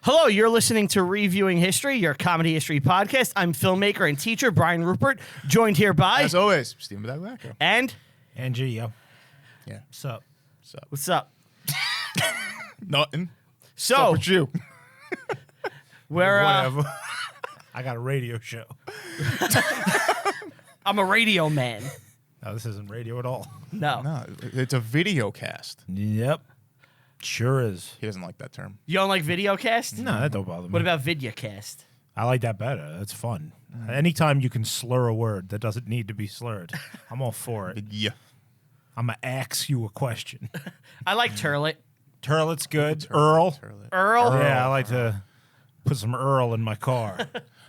Hello, you're listening to Reviewing History, your comedy history podcast. I'm filmmaker and teacher Brian Rupert, joined here by... As always, Steven Badacco. And... Angie, yo. Yeah. What's up? What's up? Nothing. So, What's up with you? we're... Whatever. I got a radio show. I'm a radio man. No, this isn't radio at all. No. No, it's a video cast. Yep. Sure is. He doesn't like that term. You don't like videocast? No, that don't bother me. What about videocast? I like that better. That's fun. Anytime you can slur a word that doesn't need to be slurred, I'm all for it. Yeah. I'm going to ask you a question. I like Turlet. Turlet's good. Earl. Earl? Yeah, I like to put some Earl in my car.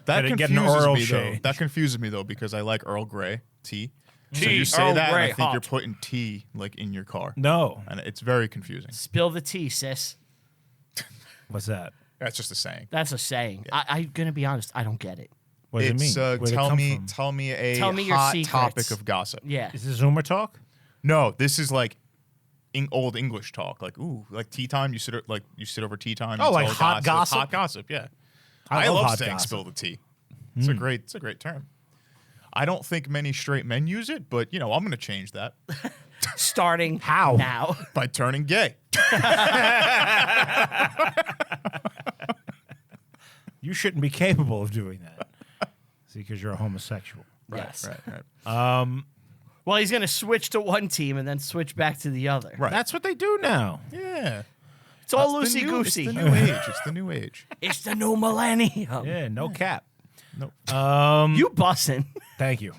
That Get an confuses Earl me, though. shade. That confuses me, though, because I like Earl Grey tea. So Tea, you say Earl that, Grey, and I think hot. you're putting tea, like, in your car. No. And it's very confusing. Spill the tea, sis. What's that? That's just a saying. That's a saying. I'm going to be honest. I don't get it. What does It's, it mean? Where'd it come from? tell me a Tell me your hot secrets. topic of gossip. Yeah. Is this Zoomer talk? No, this is like old English talk. Like, ooh, like tea time. You sit over tea time. Oh, you like tell hot gossip? Hot gossip, yeah. I I love love hot saying gossip. spill the tea. It's a great term. I don't think many straight men use it, but I'm going to change that Starting How? now. by turning gay. You shouldn't be capable of doing that. See, because you're a homosexual. Yes. Right. Well, he's going to switch to one team and then switch back to the other. Right. That's what they do now. Yeah. It's all It's the loosey-goosey. new age. It's the new age. It's the new millennium. Yeah, no cap. Nope. You bussin'. Thank you.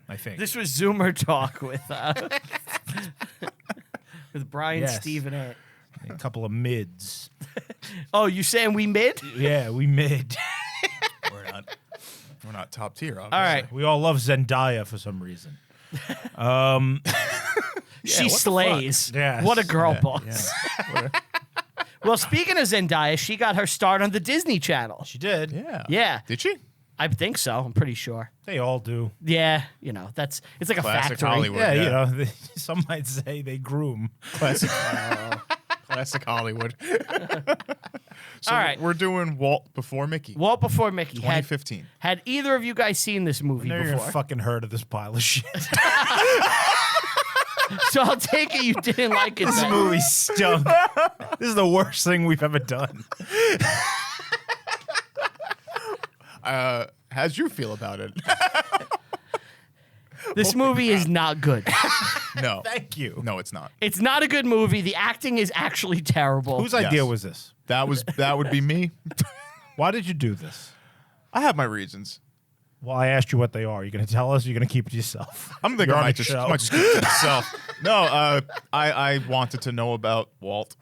I think. This was Zoomer Talk with with Brian, Yes. Steve, and Ant. A couple of mids. Oh, you saying we mid? Yeah, we mid. We're not top tier, obviously. All right. We all love Zendaya for some reason. She what the slays. Yes. What a girl Yeah, boss. yeah. Well, speaking of Zendaya, she got her start on the Disney Channel. She did. Yeah. Yeah. Did she? I think so. I'm pretty sure. They all do. Yeah, it's like a Classic factory. Hollywood. Yeah, Yeah. some might say they groom. Classic Hollywood. So All right. we're doing Walt Before Mickey. Walt Before Mickey. 2015. Had either of you guys seen this movie Never even before? fucking heard of this pile of shit. So I'll take it you didn't like it. This then. movie stunk. This is the worst thing we've ever done. How'd you feel about it? This movie is not good. No. Thank you. No, it's not. It's not a good movie. The acting is actually terrible. Whose idea Yes. was this? That would be me. Why did you do this? I have my reasons. Well, I asked you what they are. You're going to tell us or you're going to keep it to yourself? I'm thinking You're I on might the just, show. might just keep it to myself. No, I wanted to know about Walt.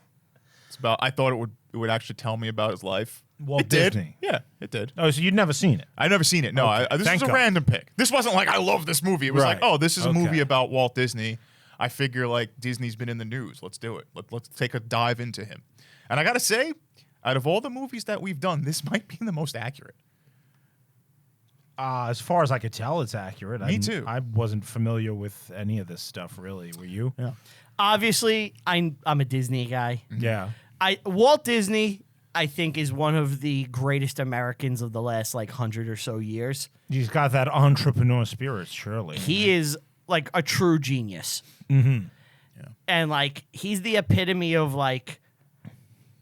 I thought it would actually tell me about his life. Walt It did. Disney. Yeah, it did. Oh, so you'd never seen it? I've never seen it. No, Okay. this Thank was a God. random pick. This wasn't like I love this movie. It was like, Right. oh, this is a movie Okay. about Walt Disney. I figure like Disney's been in the news. Let's do it. Let's take a dive into him. And I gotta say, out of all the movies that we've done, this might be the most accurate. As far as I could tell, it's accurate. Me too. I wasn't familiar with any of this stuff, really. Were you? Yeah. Obviously, I'm a Disney guy. Yeah. Walt Disney, I think, is one of the greatest Americans of the last 100 or so years. He's got that entrepreneur spirit, surely. He is like a true genius. Mm-hmm. Yeah. And he's the epitome of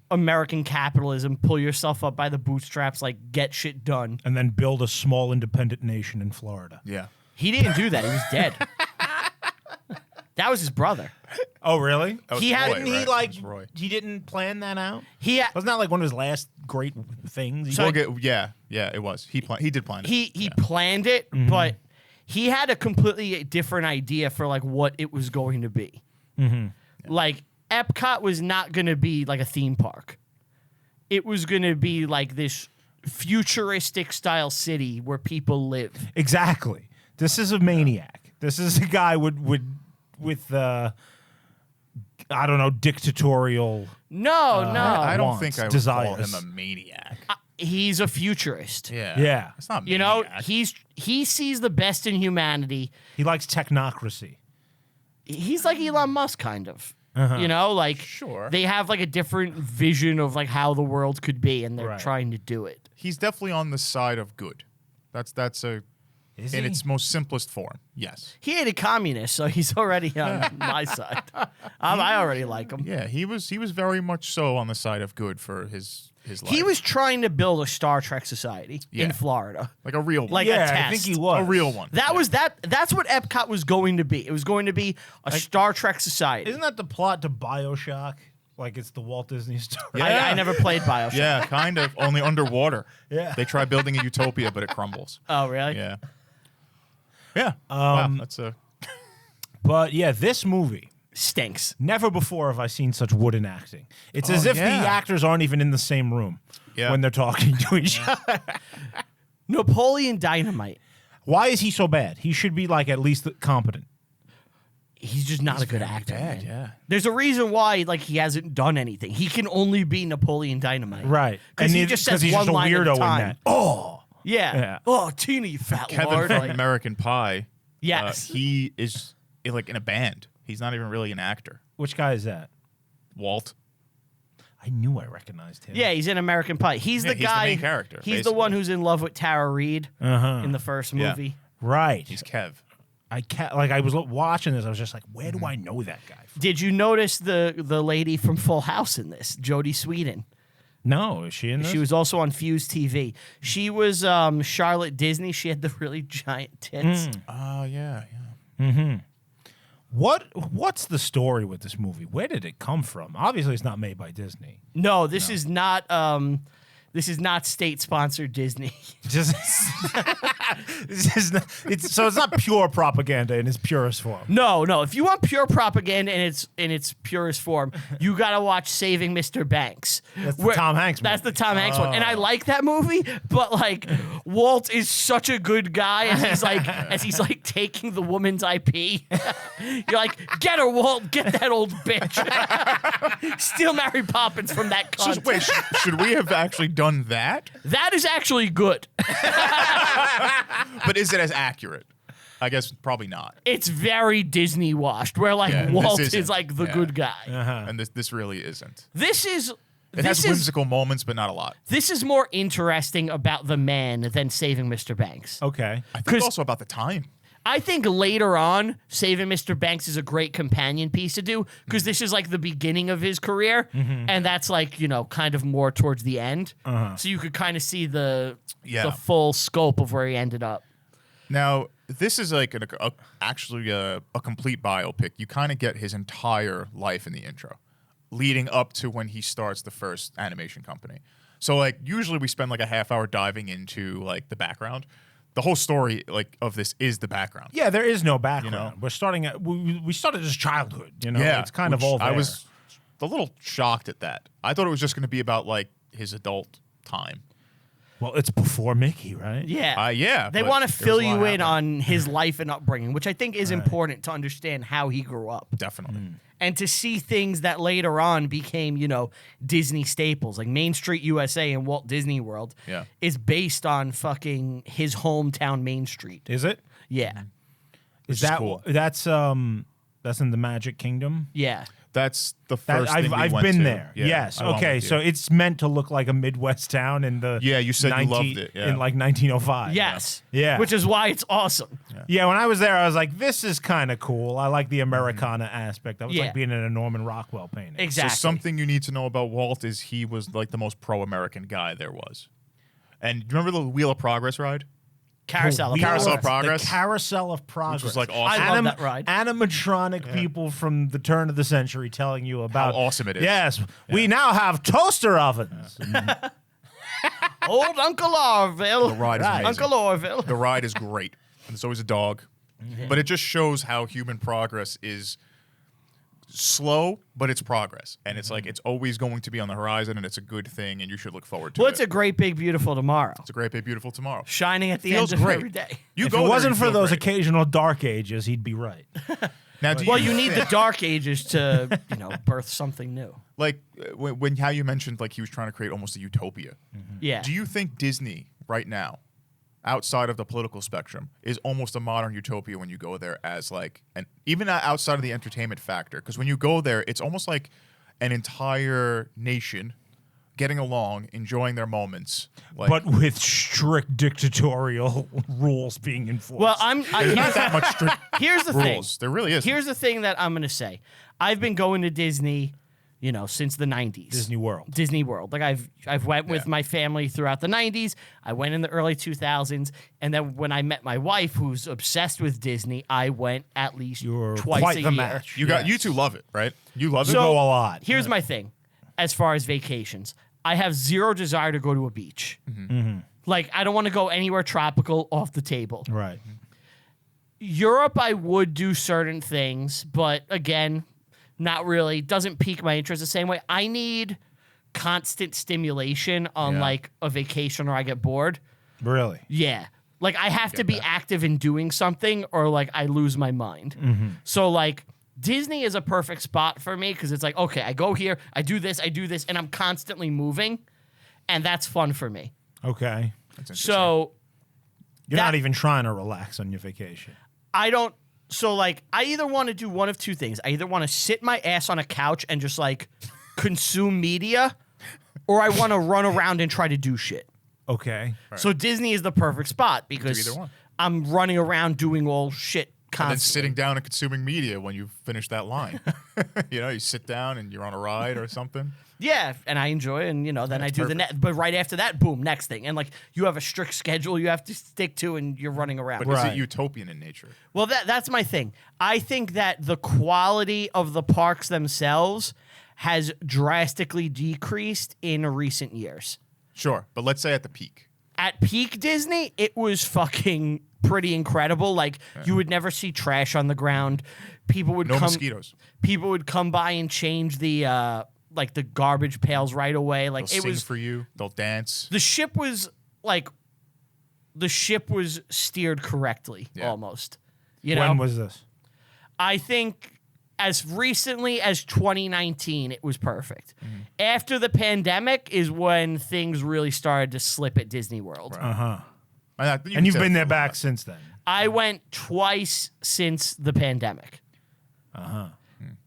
American capitalism. Pull yourself up by the bootstraps, get shit done. And then build a small independent nation in Florida. Yeah. He didn't do that. He was dead. That was his brother. Oh, really? That was He had- Roy, didn't He right? like That was Roy. he didn't plan that out. He Wasn't that like one of his last great things? So- Yeah, it was. He did plan it. he planned it, but he had a completely different idea for what it was going to be. Epcot was not going to be like a theme park. It was going to be this futuristic style city where people live. Exactly. This is a maniac. This is a guy with I don't know, dictatorial. No. I don't wants, think I would desires. call him a maniac. He's a futurist. Yeah. It's not You know, maniac. he sees the best in humanity. He likes technocracy. He's like Elon Musk, kind of. You know, like Sure. they have like a different vision of like how the world could be, and they're Right. trying to do it. He's definitely on the side of good. That's Is in he? its most simplest form. Yes. He hated communists, so he's already on my side. I already like him. Yeah, he was very much so on the side of good for his life. He was trying to build a Star Trek society Yeah. in Florida. like a real one. Like a Yeah, I test. think he was a real one. That's what Epcot was going to be. It was going to be a Star Trek society. Isn't that the plot to BioShock? Like it's the Walt Disney story. Yeah. I never played BioShock. Yeah, kind of. Only underwater. Yeah. They try building a utopia, but it crumbles. Oh, really? Yeah. Yeah. Wow, that's a. But yeah, this movie. Stinks. Never before have I seen such wooden acting. It's as if yeah. the actors aren't even in the same room Yeah. when they're talking to each other. Napoleon Dynamite. Why is he so bad? He should be like at least competent. He's just not a good actor. bad, man. yeah. There's a reason why like he hasn't done anything. He can only be Napoleon Dynamite. Right. Because he And just 'cause says he's one just a line at weirdo a in time. that. Oh. Yeah. Yeah. Oh, Tina, you fat Kevin lord. from Like, American Pie. yes. He is like in a band. He's not even really an actor. Which guy is that? Walt. I knew I recognized him. Yeah, he's in American Pie. He's Yeah, the he's the guy. main character, He's the one basically. who's in love with Tara Reid Uh-huh. in the first Yeah. movie. Right. He's Kev. I was watching this. I was just like, where do I know that guy from? Did you notice the lady from Full House in this? Jodie Sweetin. No, is she in this? She was also on Fuse TV. She was Charlotte Disney. She had the really giant tits. Oh, yeah. What's the story with this movie? Where did it come from? Obviously, it's not made by Disney. No, this is not. This is not state-sponsored Disney. Just it's not pure propaganda in its purest form. No. If you want pure propaganda in its purest form, you gotta watch Saving Mr. Banks. That's the Tom Hanks That's the movie. Tom Hanks one, and I like that movie. But like, Walt is such a good guy as he's like taking the woman's IP. You're like, get her, Walt, get that old bitch. Steal Mary Poppins from that cunt. So, wait, should we have actually done that? That is actually good. But is it as accurate? I guess probably not. It's very Disney washed, where like Yeah, this Walt isn't. is like the Yeah. good guy. And this really isn't. This is It has this is whimsical moments, but not a lot. this is more interesting about the man than Saving Mr. Banks. Okay. I think 'Cause- also about the time. I think later on, Saving Mr. Banks is a great companion piece to do because this is like the beginning of his career, and that's like kind of more towards the end. So you could kind of see the full scope of where he ended up. Now, this is like actually a complete biopic. You kind of get his entire life in the intro, leading up to when he starts the first animation company. So like usually we spend like a half hour diving into like the background. The whole story like of this is the background. Yeah, there is no background. You know? We're starting at we started as childhood. Yeah, it's kind of which all there. I was a little shocked at that. I thought it was just going to be about like his adult time. Well, it's before Mickey, right? Yeah. Yeah, They but want to there's fill a lot you in happening. on his life and upbringing, which I think is important to understand how he grew up. Definitely. And to see things that later on became, Disney staples, like Main Street USA and Walt Disney World, Yeah. is based on fucking his hometown Main Street. Is it? Yeah. Is is that cool. that's in the Magic Kingdom? Yeah. That's the That, first thing we I've went been to. there. Yeah, Yes. I went Okay. with you. So it's meant to look like a Midwest town in the Yeah, you said you loved it, yeah. in like 1905. Yes. Yeah. Which is why it's awesome. Yeah, when I was there, I was like, "This is kind of cool." I like the Americana aspect. That was Yeah. like being in a Norman Rockwell painting. Exactly. So something you need to know about Walt is he was like the most pro-American guy there was. And do you remember the Wheel of Progress ride? Carousel of Carousel of Progress. Progress. The Carousel of Progress. Which was like awesome. I love that ride. Animatronic people from the turn of the century telling you about How awesome it is. Yes, we now have toaster ovens. Old Uncle Orville. The ride is amazing. Uncle Orville. The ride is great. And there's always a dog. But it just shows how human progress is slow, but it's progress. And it's like it's always going to be on the horizon, and it's a good thing, and you should look forward to Well, it. it's a great, big, beautiful tomorrow. It's a great, big, beautiful tomorrow. Shining at the Feels end of great. every day. You If go it there, wasn't you for feel those great. occasional dark ages, he'd be right. Now, do Well, you need the dark ages to, birth something new. like when how you mentioned like he was trying to create almost a utopia. Yeah. Do you think Disney right now, outside of the political spectrum is almost a modern utopia when you go there as like, and even outside of the entertainment factor, because when you go there, it's almost like an entire nation getting along, enjoying their moments, like, but with strict dictatorial rules being enforced. Well, there's not that much strict here's the rules. thing. There really is. Here's the thing that I'm gonna say. I've been going to Disney, since the 90s. Disney World. Like I've went with my family throughout the 90s. I went in the early 2000s, and then when I met my wife, who's obsessed with Disney, I went at least twice quite a the year. match. You two love it, right? You love it. go a lot. Here's my thing, as far as vacations, I have zero desire to go to a beach. Like I don't want to go anywhere tropical off the table. Right. Europe, I would do certain things, but again, not really. Doesn't pique my interest the same way. I need constant stimulation on like a vacation or I get bored. Really? Yeah. Like I have to be active in doing something or like I lose my mind. So like Disney is a perfect spot for me because it's like, okay, I go here, I do this, and I'm constantly moving, and that's fun for me. Okay. So You're not even trying to relax on your vacation. I don't. So like, I either want to do one of two things. I either want to sit my ass on a couch and just like consume media, or I want to run around and try to do shit. Okay. So Disney is the perfect spot because either one. I'm running around doing all shit And then constantly. sitting down and consuming media when you finish that line. You sit down and you're on a ride or something. Yeah, and I enjoy it, and then I do the net. But right after that, boom, next thing. And like you have a strict schedule you have to stick to, and you're running around. But is Right. it utopian in nature? Well, that's my thing. I think that the quality of the parks themselves has drastically decreased in recent years. Sure, but let's say at the peak. At peak Disney, it was fucking pretty incredible. Like you would never see trash on the ground. People would No mosquitoes. People would come by and change the like the garbage pails right away. Like They'll it sing was for you. They'll dance. the ship was steered correctly almost. When was this? I think as recently as 2019, it was perfect. After the pandemic is when things really started to slip at Disney World. Uh-huh. And And you've been there back since then. I went twice since the pandemic.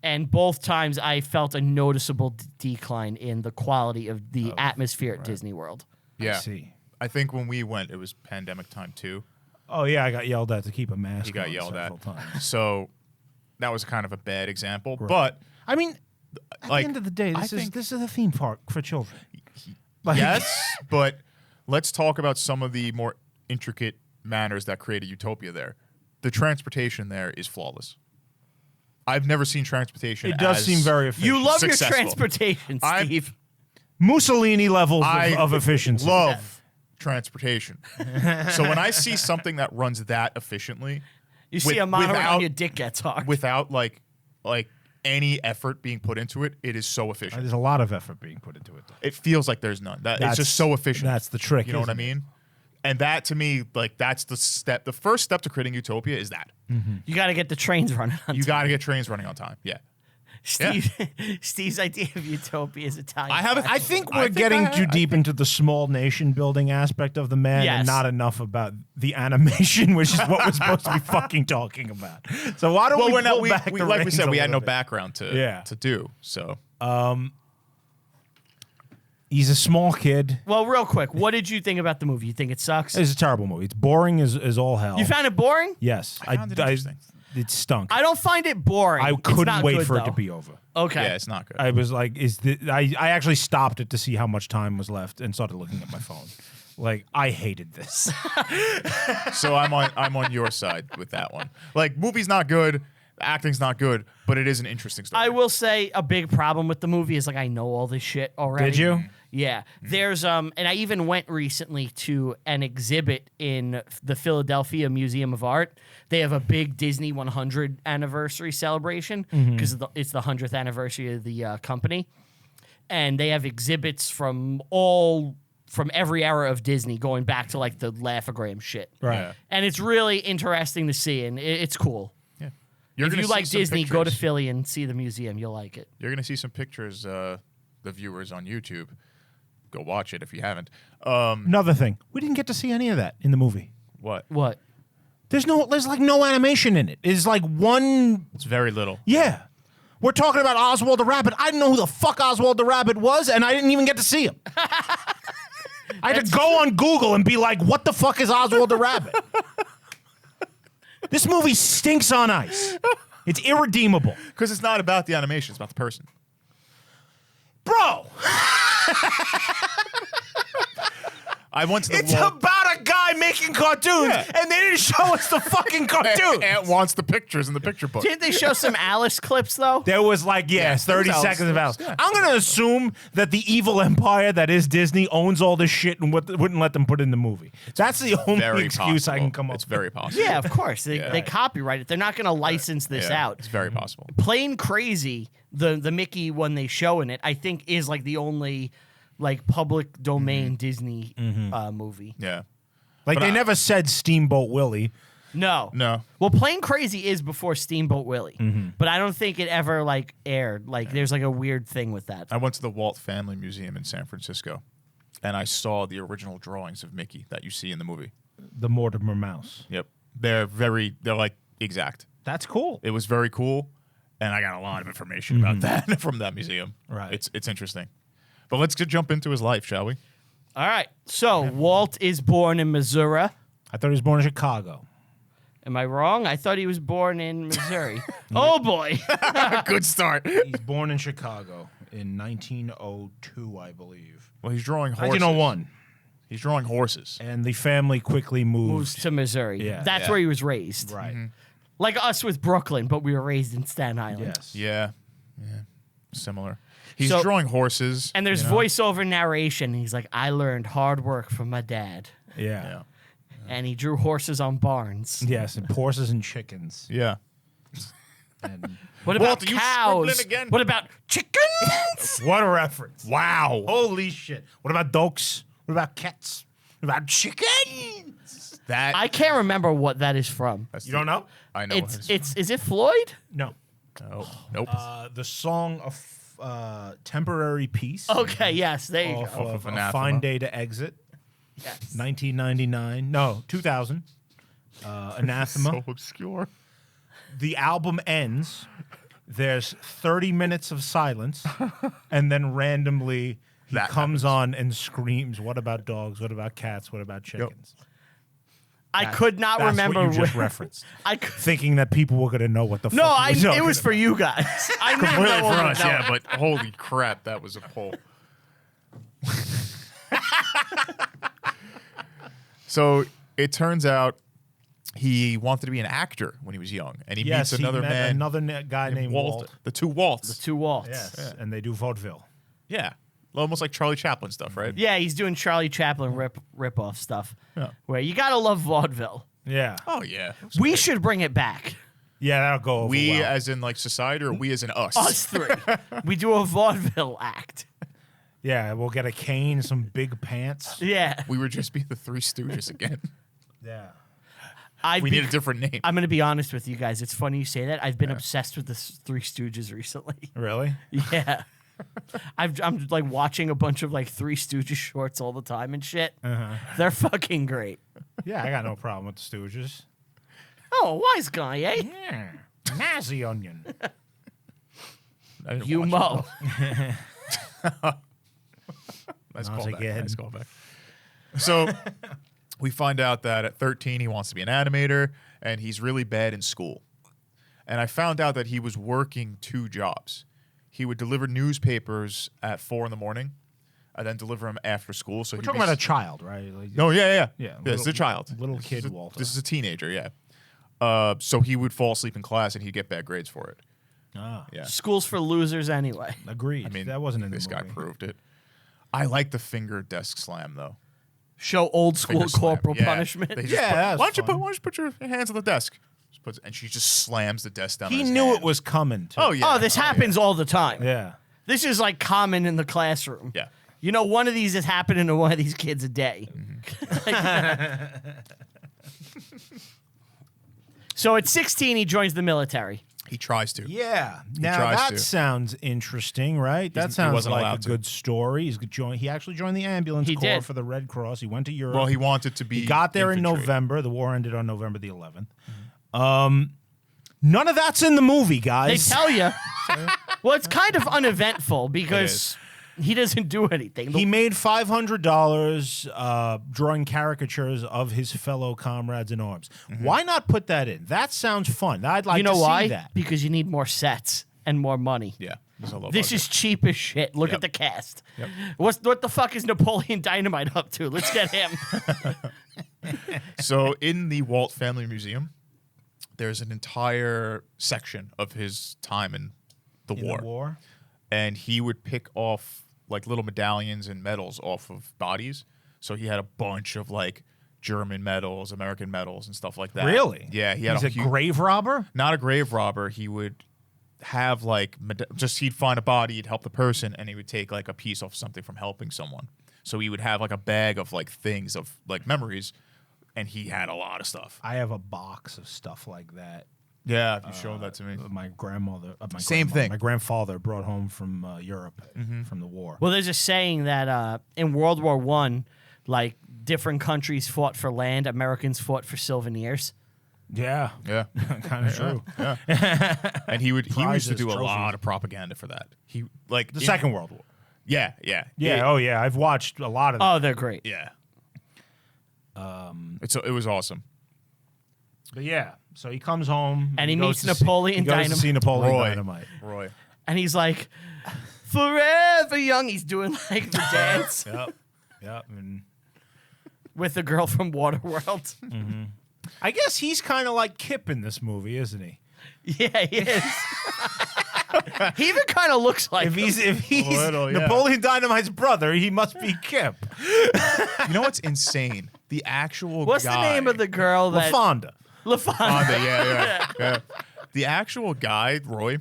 And both times I felt a noticeable decline in the quality of the atmosphere at Disney World. Yeah. I see. I think when we went, it was pandemic time too. Oh, yeah, I got yelled at to keep a mask You got on yelled several at. times. So that was kind of a bad example. But I mean, at Like, the end of the day, I this think- is a theme park for children. Like- yes, but let's talk about some of the more intricate manners that create a utopia there. The transportation there is flawless. I've never seen transportation. It does as- seem very efficient. You love your Successful. transportation, I'm- Steve. Mussolini levels I of efficiency. love transportation. So when I see something that runs that efficiently, You see a monorail without- and your dick gets hard. without like any effort being put into it, it is so efficient. There's a lot of effort being put into it. Though. It feels like there's none. It's That's- just so efficient. That's the trick. You know what I isn't it? mean? And that to me, that's the step. The first step to creating utopia is that You got to get the trains running on you time. got to get trains running on time. Yeah. Steve's idea of utopia is Italian. I have a- I think I we're think getting I- too deep into the small nation building aspect of the man Yes. and not enough about the animation, which is what we're supposed to be fucking talking about. So why don't Well, we we're not. pull We, back we the like we reins said, a we had no little bit? background to do. So He's a small kid. Well, real quick, what did you think about the movie? You think it sucks? It's a terrible movie. It's boring as all hell. You found it boring? Yes. I found it interesting. It stunk. I don't find it boring. I It's couldn't not wait good, for it though. to be over. Okay. yeah, it's not good. I was like, I actually stopped it to see how much time was left and started looking at my phone. Like, I hated this. So I'm on your side with that one. Like, movie's not good, the acting's not good, but it is an interesting story. I will say a big problem with the movie is like I know all this shit already. Did you? Yeah. There's and I even went recently to an exhibit in the Philadelphia Museum of Art. They have a big Disney 100 anniversary celebration because it's the 100th anniversary of the company. And they have exhibits from every era of Disney going back to like the Laugh-O-Gram shit. Right. Yeah. And it's really interesting to see and it's cool. Yeah. You're If gonna you see like some Disney, go to pictures. Philly and see the museum. You'll like it. You're gonna see some pictures, the viewers on YouTube. go watch it if you haven't. Another thing, we didn't get to see any of that in the movie. What? What? There's like no animation in it. It's like one. It's very little. Yeah. We're talking about Oswald the Rabbit. I didn't know who the fuck Oswald the Rabbit was, and I didn't even get to see him. I had to go on Google and be like, what the fuck is Oswald the Rabbit? This movie stinks on ice. It's irredeemable. Because it's not about the animation, it's about the person. Bro! I went to the It's about a guy making cartoons, and they didn't show us the fucking cartoons. Ant wants the pictures in the picture book. Didn't they show some Alice clips though? There was like, 30 Alice. seconds of Alice. Yeah. I'm going to assume that the evil empire that is Disney owns all this shit and wouldn't let them put it in the movie. That's the only Very excuse I can possible. come up It's with. very possible. Yeah, of course. They copyright it. They're not going to license this Yeah, out. It's very possible. Plain Crazy, the Mickey one they show in it, I think is like the only like public domain Disney movie. Yeah. Like, But they never said Steamboat Willie. No. No. Well, Plain Crazy is before Steamboat Willie, but I don't think it ever like aired. Like, there's like a weird thing with that. I went to the Walt Family Museum in San Francisco, and I saw the original drawings of Mickey that you see in the movie. The Mortimer Mouse. Yep. They're like exact. That's cool. It was very cool, and I got a lot of information about that from that museum. Right. It's interesting. But let's jump into his life, shall we? All right. So Walt is born in Missouri. I thought he was born in Chicago. Am I wrong? I thought he was born in Missouri. Oh boy. Good start. He's born in Chicago in 1902, I believe. Well, he's drawing horses. 1901. He's drawing horses. And the family quickly Moves moved. to Missouri. Yeah. That's Yeah. where he was raised. Right. Like us with Brooklyn, but we were raised in Staten Island. Yes. Yeah. Similar. He's So- drawing horses. And there's you know? voiceover narration. He's like, I learned hard work from my dad. Yeah. Yeah. And he drew horses on barns. Yes, and horses and chickens. Yeah. And What about Walt, are you cows? scribbling again? What about chickens? what a reference. Wow. Holy shit. What about dokes? What about cats? What about chickens? That I can't remember what that is from. that's You don't know? I know. It's is it Floyd? No. Nope. The song of Temporary Peace. Okay, yes, there you Off go. of of A Anathema. Fine Day to Exit. Yes. 1999. No, 2000. Anathema. so obscure. The album ends. There's 30 minutes of silence, and then randomly he That comes on and screams, "What about dogs? What about cats? What about chickens?" I could not That's remember what you just where- referenced. I could, Thinking that people were going to know what the no, fuck he was it was talking for you guys. I knew Completely no for one would us, know yeah, it. but holy crap, that was a pull. So it turns out he wanted to be an actor when he was young, and he Yes, meets another he met man, another guy named Walt. The two Walts. Two Waltz. Yes, and they do vaudeville. Yeah, almost like Charlie Chaplin stuff, right? Yeah, he's doing Charlie Chaplin rip off stuff. Yeah. Where you gotta love vaudeville. Yeah, Oh yeah. We should bring it back. yeah, that'll go over We well. as in like society, or we as in us? Us three. We do a vaudeville act. Yeah, we'll get a cane, some big pants. Yeah. We would just be the Three Stooges again. Yeah. We need a different name. I'm gonna be honest with you guys. It's funny you say that. I've been obsessed with the Three Stooges recently. Really? Yeah. I'm like watching a bunch of like Three Stooges shorts all the time and shit. They're fucking great. Yeah, I got no problem with the Stooges. Oh, wise guy, eh? Yeah. Nazi onion. I didn't You watch mo. it. Nice Once callback. again. Nice callback. So we find out that at 13 he wants to be an animator, and he's really bad in school. And I found out that he was working two jobs. He would deliver newspapers at 4 in the morning, and then deliver them after school. So We're he'd talking be about a child, right? Like, No, yeah. Yeah, This is a child. little This kid is a- Walter. This is a teenager, yeah. So he would fall asleep in class, and he'd get bad grades for it. Ah, Yeah. School's for losers anyway. agreed. I mean, that wasn't in this the guy movie. proved it. I like the finger desk slam though. Show old school Finger slam. corporal Yeah. punishment. They just Yeah, put- that's why don't you fun. put your hands on the desk? And she just slams the desk down. He on his knew hand. it was coming. Too. Oh yeah. Oh, this happens all the time. yeah. This is like common in the classroom. Yeah. You know, one of these is happening to one of these kids a day. So at 16, he joins the military. He tries to. Yeah. Now tries that to. sounds interesting, right? That He sounds wasn't like a allowed to. good story. He actually joined the ambulance He corps did. for the Red Cross. He went to Europe. Well, he wanted to be. He got there in infantry. November. The war ended on November the 11th. None of that's in the movie, They guys. tell you. Well, it's kind of uneventful because he doesn't do anything. He made $500 drawing caricatures of his fellow comrades in arms. Why not put that in? That sounds fun. I'd like you know to why? see that. Because you need more sets and more money. Yeah. There's a low This budget. is cheap as shit. Look Yep. at the cast. What the fuck is Napoleon Dynamite up to? Let's get him. So in the Walt Family Museum, there's an entire section of his time in the In war. the war? And he would pick off like little medallions and medals off of bodies. So he had a bunch of like German medals, American medals, and stuff like that. Really? Yeah. He had He's a huge, grave robber? not a grave robber. He would have like he'd find a body, he'd help the person, and he would take like a piece off something from helping someone. So he would have like a bag of like things of like memories, and he had a lot of stuff. I have a box of stuff like that. Yeah, if you showed that to me. My grandmother, Same thing. My grandfather brought home from Europe from the war. Well, there's a saying that in World War I, like different countries fought for land, Americans fought for souvenirs. Yeah, Yeah. kind of true. And he used to Prizes, do a trophies. lot of propaganda for that. He like The Second World War. Yeah, yeah. Yeah. Oh, yeah. I've watched a lot of. Oh, they're great. Yeah. It was awesome. But yeah. So he comes home And he goes meets to Napoleon He goes to Dynamite. see Napoleon Roy. Dynamite. Roy. And he's like, forever young. He's doing like the dance Yep. Yep. And with the girl from Waterworld. I guess he's kind of like Kip in this movie, isn't he? Yeah, he is. He even kind of looks like If he's Little, yeah. Napoleon Dynamite's brother, he must be Kip. You know what's insane? The actual What's guy. the name of the girl that LaFonda. LaFonda? Yeah. The actual guy, Roy,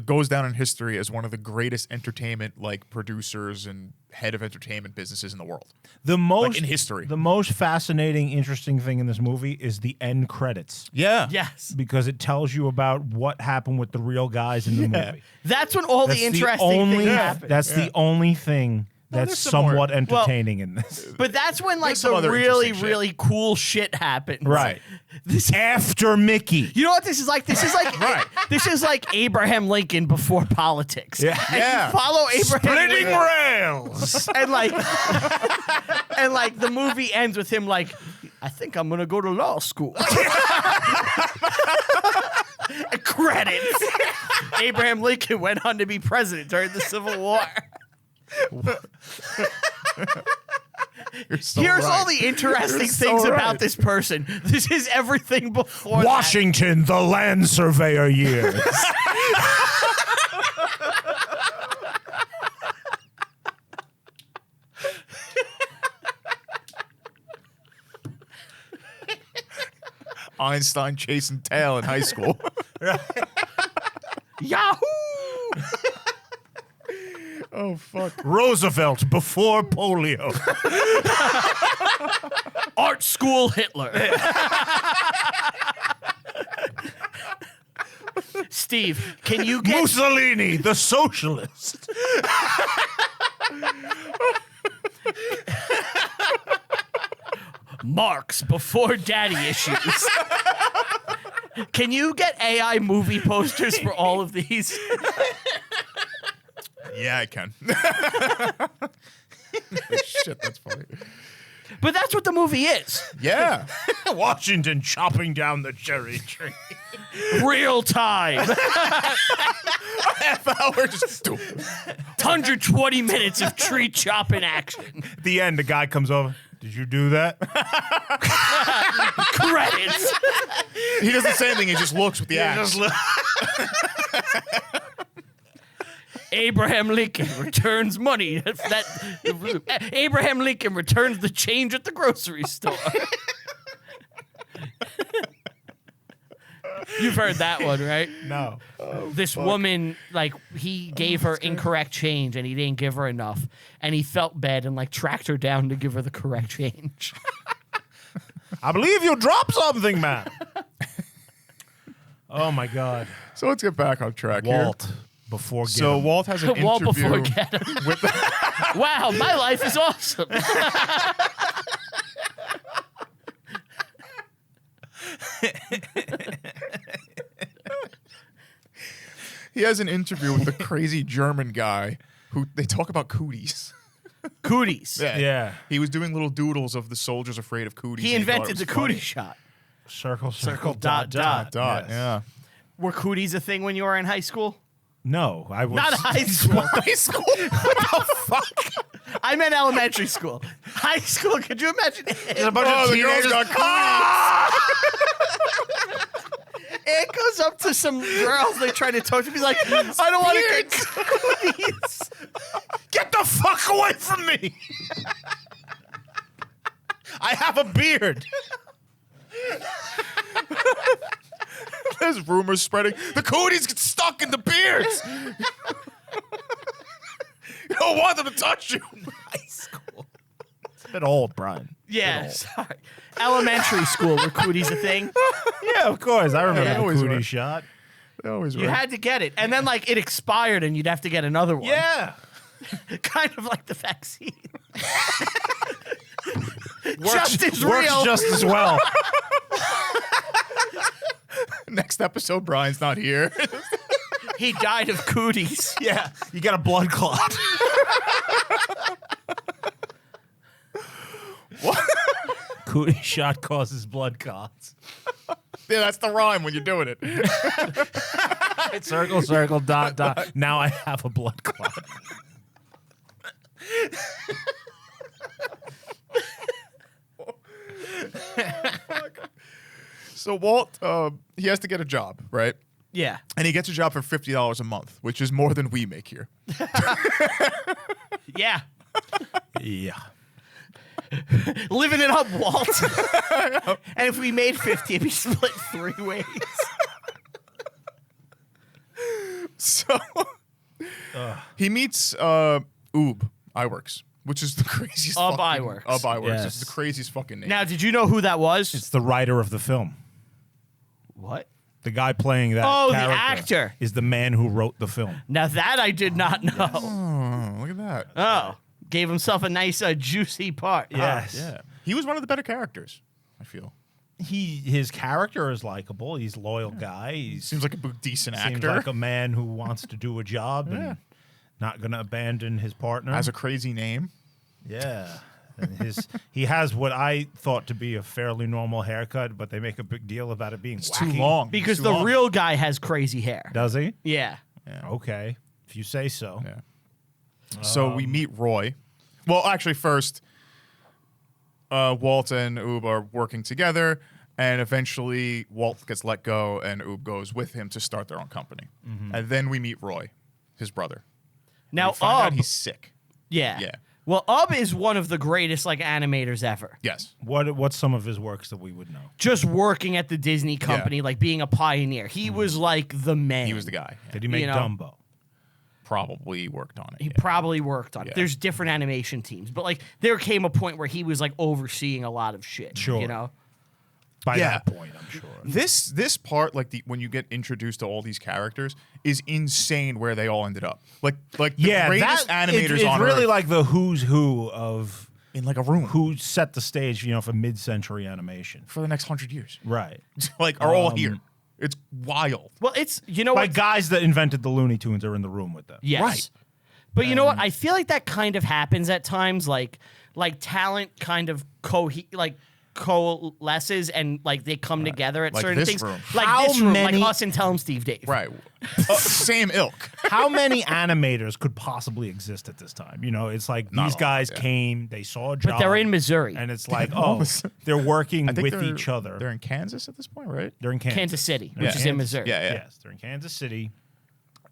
goes down in history as one of the greatest entertainment like producers and head of entertainment businesses in the world. The most in history. The most fascinating, interesting thing in this movie is the end credits. Yeah. Yes. Because it tells you about what happened with the real guys in the movie. That's when all the interesting things happen. That's the only thing that's there's some more. somewhat entertaining in this. But that's when like There's some the other really, interesting shit. really cool shit happens. Right. This, After Mickey. you know what this is like? This is like Right. This is like Abraham Lincoln before politics. Yeah. And Yeah. you follow Abraham Splitting Lincoln, rails. and like and like the movie ends with him like, I think I'm gonna go to law school. Credits. Abraham Lincoln went on to be president during the Civil War. You're so Here's right. all the interesting You're so things right. about this person. This is everything before Washington, the land surveyor years. Einstein chasing tail in high school. that. Yahoo! Oh fuck. Roosevelt before polio. Art school Hitler. Steve, can you get Mussolini, the socialist. Marx before daddy issues? Can you get AI movie posters for all of these? Yeah, I can. Shit, that's funny. But that's what the movie is. Yeah. Washington chopping down the cherry tree. Real time. Half hour just 120 minutes of tree chopping action. At the end, the guy comes over. Did you do that? Credits. He doesn't say anything, he just looks with the axe. Abraham Lincoln returns money. Abraham Lincoln returns the change at the grocery store. You've heard that one, right? No. This woman, like, he gave her incorrect change and he didn't give her enough. And he felt bad and, like, tracked her down to give her the correct change. I believe you dropped something, man. Oh my God. So let's get back on track Walt before here. Get So Him. Walt has an Walt interview before Get Him. with the Wow, my life is awesome. he has an interview with the crazy German guy who they talk about cooties. Cooties. Yeah. He was doing little doodles of the soldiers afraid of cooties. He and thought it invented was the funny. cootie shot. Circle, Circle, dot, dot. Dot, Yes. yeah. Were cooties a thing when you were in high school? No, I was Not high school. High school? What the fuck? I meant elementary school. High school, could you imagine? There's a bunch Oh, of the girls teenagers. got cooties. It goes up to some girls, they try to talk to me, like, I don't want to get cooties. Get the fuck away from me! I have a beard. There's rumors spreading. The cooties get stuck in the beards. You don't want them to touch you. High school. It's a bit old, Brian. Yeah, sorry. Elementary school, were cooties a thing? Yeah, of course. I remember they the always cootie were. shot. They always You had to get it. And then, like, it expired and you'd have to get another one. Yeah. Kind of like the vaccine. Works, Just as works real. just as well. Next episode, Brian's not here. He died of cooties. Yeah, you got a blood clot. Cootie shot causes blood clots. Yeah, that's the rhyme when you're doing it. Circle, circle, dot, dot. Now I have a blood clot. So Walt, he has to get a job, right? Yeah. And he gets a job for $50 a month, which is more than we make here. Yeah. Yeah. Living it up, Walt. And if we made 50, it'd be split 3 ways. So he meets Oob Iwerks, which is the craziest. Ub fucking- Iwerks. Ub Iwerks. Yes. It's the craziest fucking name. Now, did you know who that was? It's the writer of the film. What? The guy playing that Oh, the character actor. is the man who wrote the film. Now, that I did not know. Oh, look at that. Oh. Gave himself a nice, juicy part. Yes. Yeah, he was one of the better characters, I feel. His character is likable. He's a loyal guy. He Seems like a decent seems actor. like a man who wants to do a job and not going to abandon his partner. Has a crazy name. Yeah. And he has what I thought to be a fairly normal haircut, but they make a big deal about it being It's wacky. too long. Because It's the too long. real guy has crazy hair. Does he? Yeah. Okay. If you say so. Yeah. So we meet Roy. Well, actually, first, Walt and Oob are working together, and eventually Walt gets let go, and Oob goes with him to start their own company. And then we meet Roy, his brother. Now, We find out Ub. he's sick. Yeah. Yeah. Well, Ub is one of the greatest, like, animators ever. Yes. What's some of his works that we would know? Just working at the Disney company, like, being a pioneer. He was, like, the man. He was the guy. Did he make You know. Dumbo? Probably worked on it. He yeah. probably worked on it. Yeah. There's different animation teams, but like there came a point where he was like overseeing a lot of shit. Sure. You know? By Yeah. that point, I'm sure. This part, like when you get introduced to all these characters, is insane. Where they all ended up, like the greatest animators it's on really Earth like the who's who of in like a room who set the stage, for mid-century animation. for the next 100 years. Right. Like are all here. It's wild. Well, it's you know Like what? guys that invented the Looney Tunes are in the room with them. Yes. Right. But you know what? I feel like that kind of happens at times. Like talent kind of coalesces and like they come together at Like certain this things. room. Like How this room, many- like us and Tell 'em Steve Dave. Right. Same ilk. How many animators could possibly exist at this time? It's like Not these all, guys yeah. came, they saw a job. But they're in Missouri, And it's like, they're working I think with each other. They're in Kansas at this point, right? They're in Kansas City, which Yeah. is in Kansas. Missouri. Yeah. Yes, they're in Kansas City.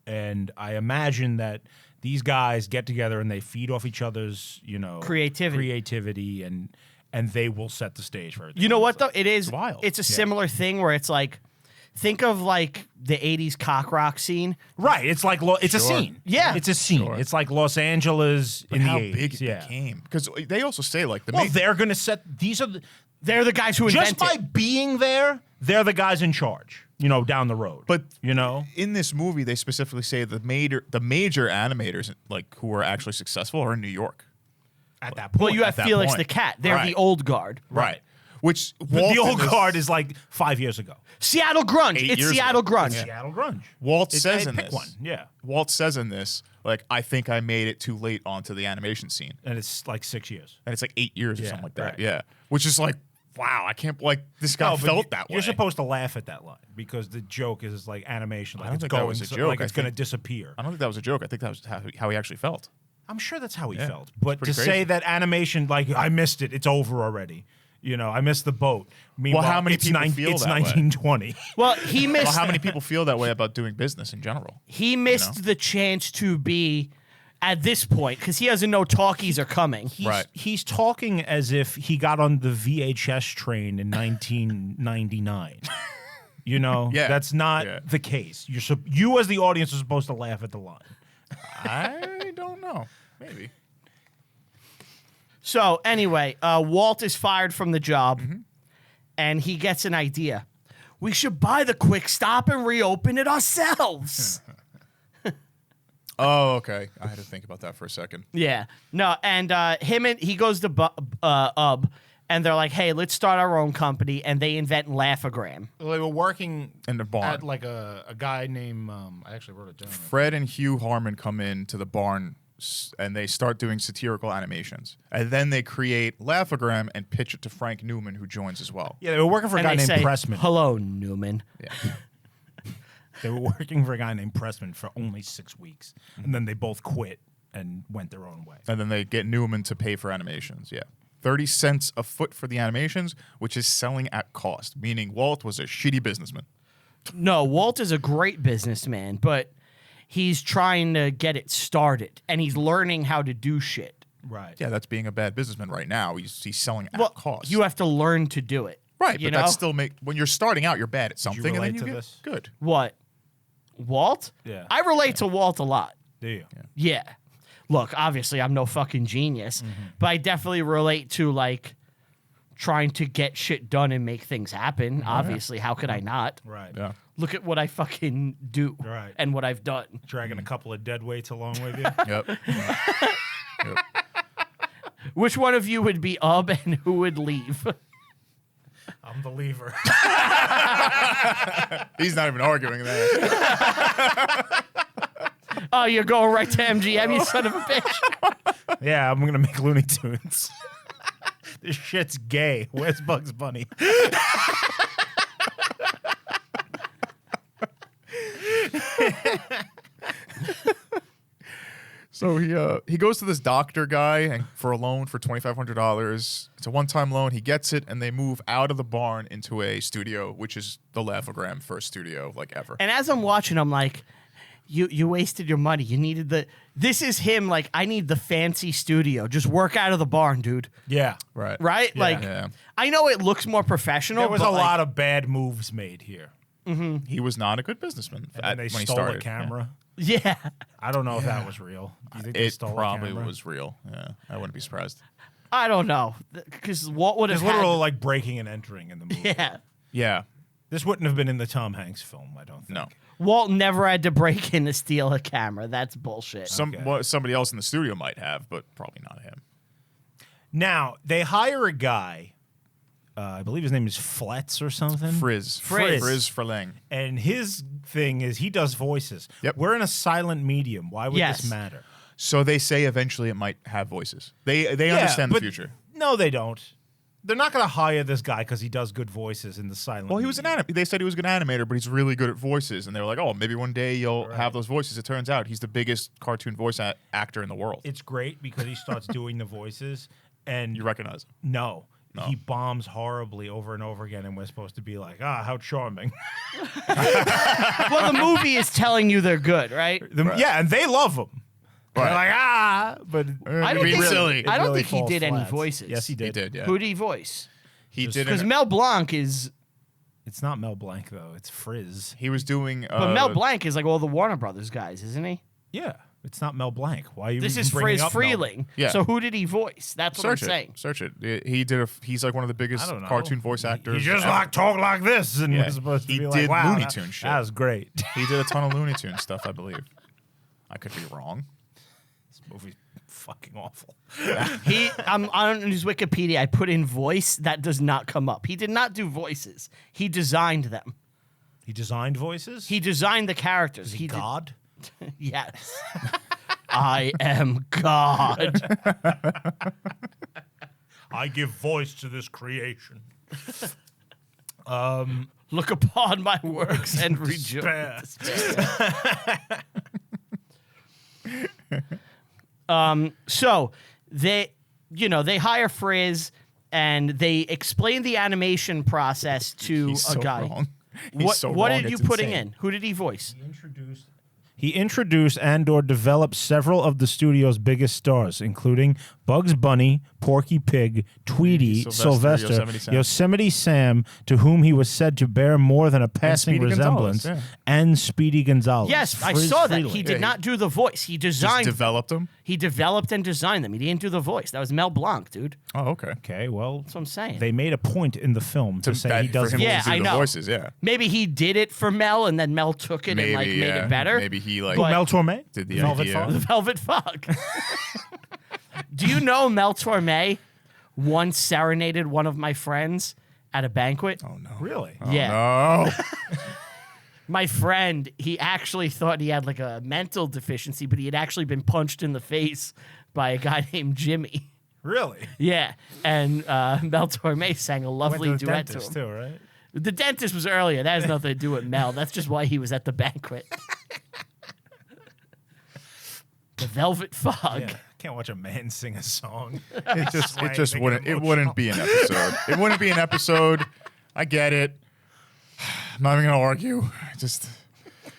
And I imagine that these guys get together and they feed off each other's, creativity and they will set the stage for everything. You know what though? It is wild. It's a similar thing where it's like, think of like the '80s cock rock scene. Right. It's like it's a Sure. scene. Yeah. It's a scene. Sure. It's like Los Angeles in How the 80s. big it yeah. became. Because they also say like the Well, main, they're going to set these are They're the guys who just invented. by being there, they're the guys in charge. down the road. But in this movie, they specifically say the major animators like who are actually successful are in New York. at that point. Well, you have that Felix point. the Cat. They're Right. the old guard. Right. Which the old guard is like 5 years ago. Seattle Grunge. 8 It's years Seattle ago. Grunge. Seattle Grunge. Walt says in pick this. one. Yeah. Walt says in this, like, I think I made it too late onto the animation scene. And it's like 6 years. And it's like 8 years or Yeah, something like that. right. Yeah. Which is like, wow, I can't, like, this guy No, but felt that way. You're supposed to laugh at that line because the joke is like animation. Like don't it's think that going, was a so- joke. like it's I going to think- disappear. I don't think that was a joke. I think that was how he actually felt. I'm sure that's how he Yeah, felt. But to pretty say crazy. that animation, like, I missed it, it's over already. I missed the boat. Meanwhile, how many it's people feel it's that way? 1920. Well, he missed. Well, how many people feel that way about doing business in general? He missed the chance to be at this point because he doesn't know talkies are coming. Right. He's talking as if he got on the VHS train in 1999. Yeah. That's not Yeah. the case. You as the audience are supposed to laugh at the line. I don't know. Maybe. So anyway, Walt is fired from the job, and he gets an idea. We should buy the Quick Stop and reopen it ourselves. Oh, okay. I had to think about that for a second. Yeah. No, and he goes to UB, and they're like, hey, let's start our own company, and they invent Laugh-O-Gram. Well, they were working In the barn. at like a guy named, I actually wrote it down. Fred and Hugh Harmon come into the barn and they start doing satirical animations. And then they create Laugh-O-Gram and pitch it to Frank Newman, who joins as well. Yeah, they were working for a And guy they named say, Pressman. hello, Newman. Yeah. They were working for a guy named Pressman for only 6 weeks. And then they both quit and went their own way. And then they get Newman to pay for animations. Yeah. 30 cents a foot for the animations, which is selling at cost, meaning Walt was a shitty businessman. No, Walt is a great businessman, but he's trying to get it started, and he's learning how to do shit. Right. Yeah, that's being a bad businessman right now. He's selling at Well, cost. you have to learn to do it. right, you but know? that's still when you're starting out, you're bad at something, and then relate you to get this? good. What? Walt? Yeah. I relate to Walt a lot. Do you? Yeah. Look, obviously, I'm no fucking genius, but I definitely relate to, like, trying to get shit done and make things happen. Obviously, how could I not? Right. Yeah. Look at what I fucking do Right. and what I've done. Dragging a couple of dead weights along with you. Yep. Yep. Which one of you would be UB and who would leave? I'm the lever. He's not even arguing that. Oh, you're going right to MGM, you son of a bitch. Yeah, I'm going to make Looney Tunes. This shit's gay. Where's Bugs Bunny? So he goes to this doctor guy and for a loan for $2,500. It's a one-time loan. He gets it, and they move out of the barn into a studio, which is the Laugh-O-Gram first studio like ever. And as I'm watching, I'm like, you wasted your money. You needed this is him, like, I need the fancy studio. Just work out of the barn, dude. Yeah. Right. Right? Yeah. Like, Yeah. I know it looks more professional. There was but a like, lot of bad moves made here. He was not a good businessman And they when he stole started. a camera. Yeah. I don't know if that was real. Do you think they It stole probably a camera? was real. Yeah, I wouldn't be surprised. I don't know. Because Walt would have There's had... literal like breaking and entering in the movie. Yeah. Yeah. This wouldn't have been in the Tom Hanks film, I don't think. No. Walt never had to break in to steal a camera. That's bullshit. Somebody else in the studio might have, but probably not him. Now, they hire a guy, I believe his name is Fletz or something. Frizz. Frizz. Frizz Freleng. And his thing is he does voices. Yep. We're in a silent medium. Why would Yes. this matter? So they say eventually it might have voices. They understand the but future. No, they don't. They're not going to hire this guy because he does good voices in the silent Well, he was an medium. They said he was a good animator, but he's really good at voices. And they were like, oh, maybe one day you'll have those voices. It turns out he's the biggest cartoon voice actor in the world. It's great because he starts doing the voices and You recognize him. no. He bombs horribly over and over again, and we're supposed to be like, how charming. Well, the movie is telling you they're good, right? Yeah, and they love him. They're Right. like, but I don't being think, silly. I don't really think he falls did any flat. voices. Yes, he did. He did, yeah. Who did he voice? He did. Because Mel Blanc is... It's not Mel Blanc, though. It's Frizz. He was doing. But Mel Blanc is like all the Warner Brothers guys, isn't he? Yeah. It's not Mel Blanc. Why are you This even is bringing Friz up Mel? Freeling. Yeah. So who did he voice? That's what I'm Search it. saying. Search it. He did. He's like one of the biggest I don't know. cartoon voice actors. He just ever. like talk like this, and Yeah. was supposed to He be did like, wow, Looney that- Tunes shit. That was great. He did a ton of Looney Tunes stuff, I believe. I could be wrong. This movie's fucking awful. On his Wikipedia, I put in voice. That does not come up. He did not do voices. He designed them. He designed voices. He designed the characters. He God. Yes. I am God. I give voice to this creation. Look upon my works and rejoice. So they hire Friz and they explain the animation process to He's a so guy. wrong. He's What so what wrong, did you it's putting insane. in? Who did he voice? He introduced and/or developed several of the studio's biggest stars, including Bugs Bunny, Porky Pig, Tweety, Sylvester, Sylvester, Yosemite Sam, to whom he was said to bear more than a passing Speedy resemblance, Gonzales, and Speedy Gonzales. Yes, I Friz saw that. Freeling. He did not do the voice. He Just designed. developed him. He developed and designed them. He didn't do the voice. That was Mel Blanc, dude. Oh, okay. Okay, well, That's what I'm saying. they made a point in the film to say he for doesn't. him Yeah, to do I the know. voices. Yeah. Maybe he did it for Mel, and then Mel took it Maybe and made yeah. it better. Maybe he like But- Mel Torme did the Velvet idea. Fog? The Velvet Fog. Do you know Mel Torme once serenaded one of my friends at a banquet? Oh no. Really? Yeah. No. My friend, he actually thought he had like a mental deficiency, but he had actually been punched in the face by a guy named Jimmy. Really? Yeah. And Mel Torme sang a lovely Went to the duet to dentist him. too, right? The dentist was earlier. That has nothing to do with Mel. That's just why he was at the banquet. The Velvet Fog. Yeah. Can't watch a man sing a song. It just Make it wouldn't. It emotional. wouldn't be an episode. It wouldn't be an episode. I get it. I'm not even gonna argue. Just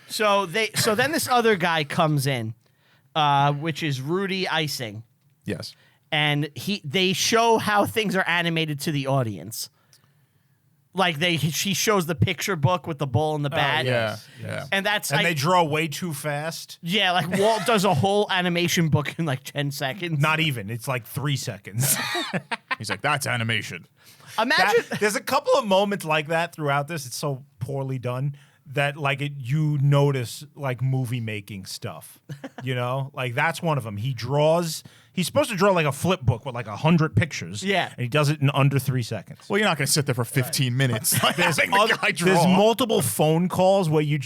So then this other guy comes in, which is Rudy Icing, yes. and they show how things are animated to the audience. Like she shows the picture book with the bull and the bat. Yeah. Yeah. And that's And they draw way too fast. yeah, like Walt does a whole animation book in like 10 seconds. Not even. It's like 3 seconds. He's like, that's animation. Imagine There's a couple of moments like that throughout this. It's so poorly done that like you notice like movie making stuff. You know, like that's one of them. He's supposed to draw like a flip book with like 100 pictures. Yeah. And he does it in under 3 seconds. Well, you're not gonna sit there for 15 minutes. Like, having the guy draw. There's multiple phone calls where you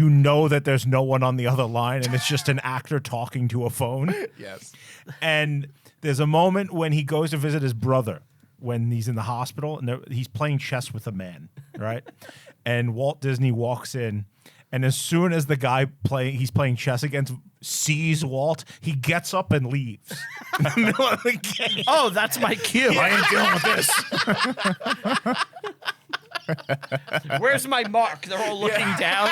know that there's no one on the other line and it's just an actor talking to a phone. Yes. And there's a moment when he goes to visit his brother when he's in the hospital and he's playing chess with a man, right? And Walt Disney walks in, and as soon as the guy he's playing chess against sees Walt, he gets up and leaves in the middle of the game. oh, that's my cue. I ain't dealing with this. Where's my mark? They're all looking down.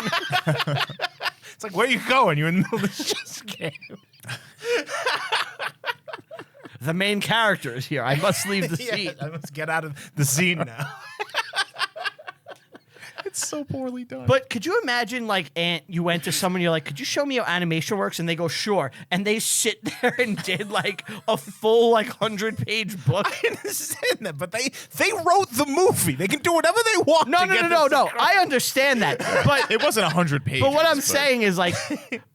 It's like, where are you going? You're in the middle of this chess game. The main character is here. I must leave the scene. I must get out of the scene now. It's so poorly done. But could you imagine, like, you went to someone, you're like, could you show me how animation works? And they go, sure. And they sit there and did, like, a full, like, 100-page book. I understand that, but they wrote the movie. They can do whatever they want. No. I understand that. But it wasn't 100 pages. But what I'm saying is, like,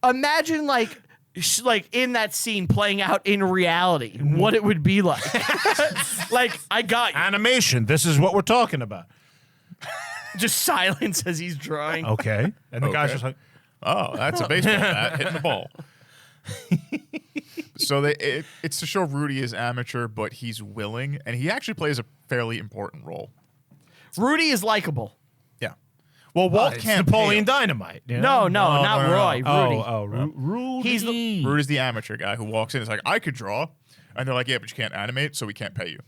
imagine, like in that scene playing out in reality, what it would be like. Like, I got you. Animation. This is what we're talking about. Just silence as he's drawing. Okay. And the guy's Okay. just like, Oh, that's a baseball bat hitting the ball. So it's to show Rudy is amateur, but he's willing, and he actually plays a fairly important role. Rudy is likable. Yeah. Well, Walt it's can't Napoleon pay him. Dynamite. you know? No, not no. Roy. Rudy. Rudy. He's the- Rudy's the amateur guy who walks in. It's like, I could draw, and they're like, yeah, but you can't animate, so we can't pay you.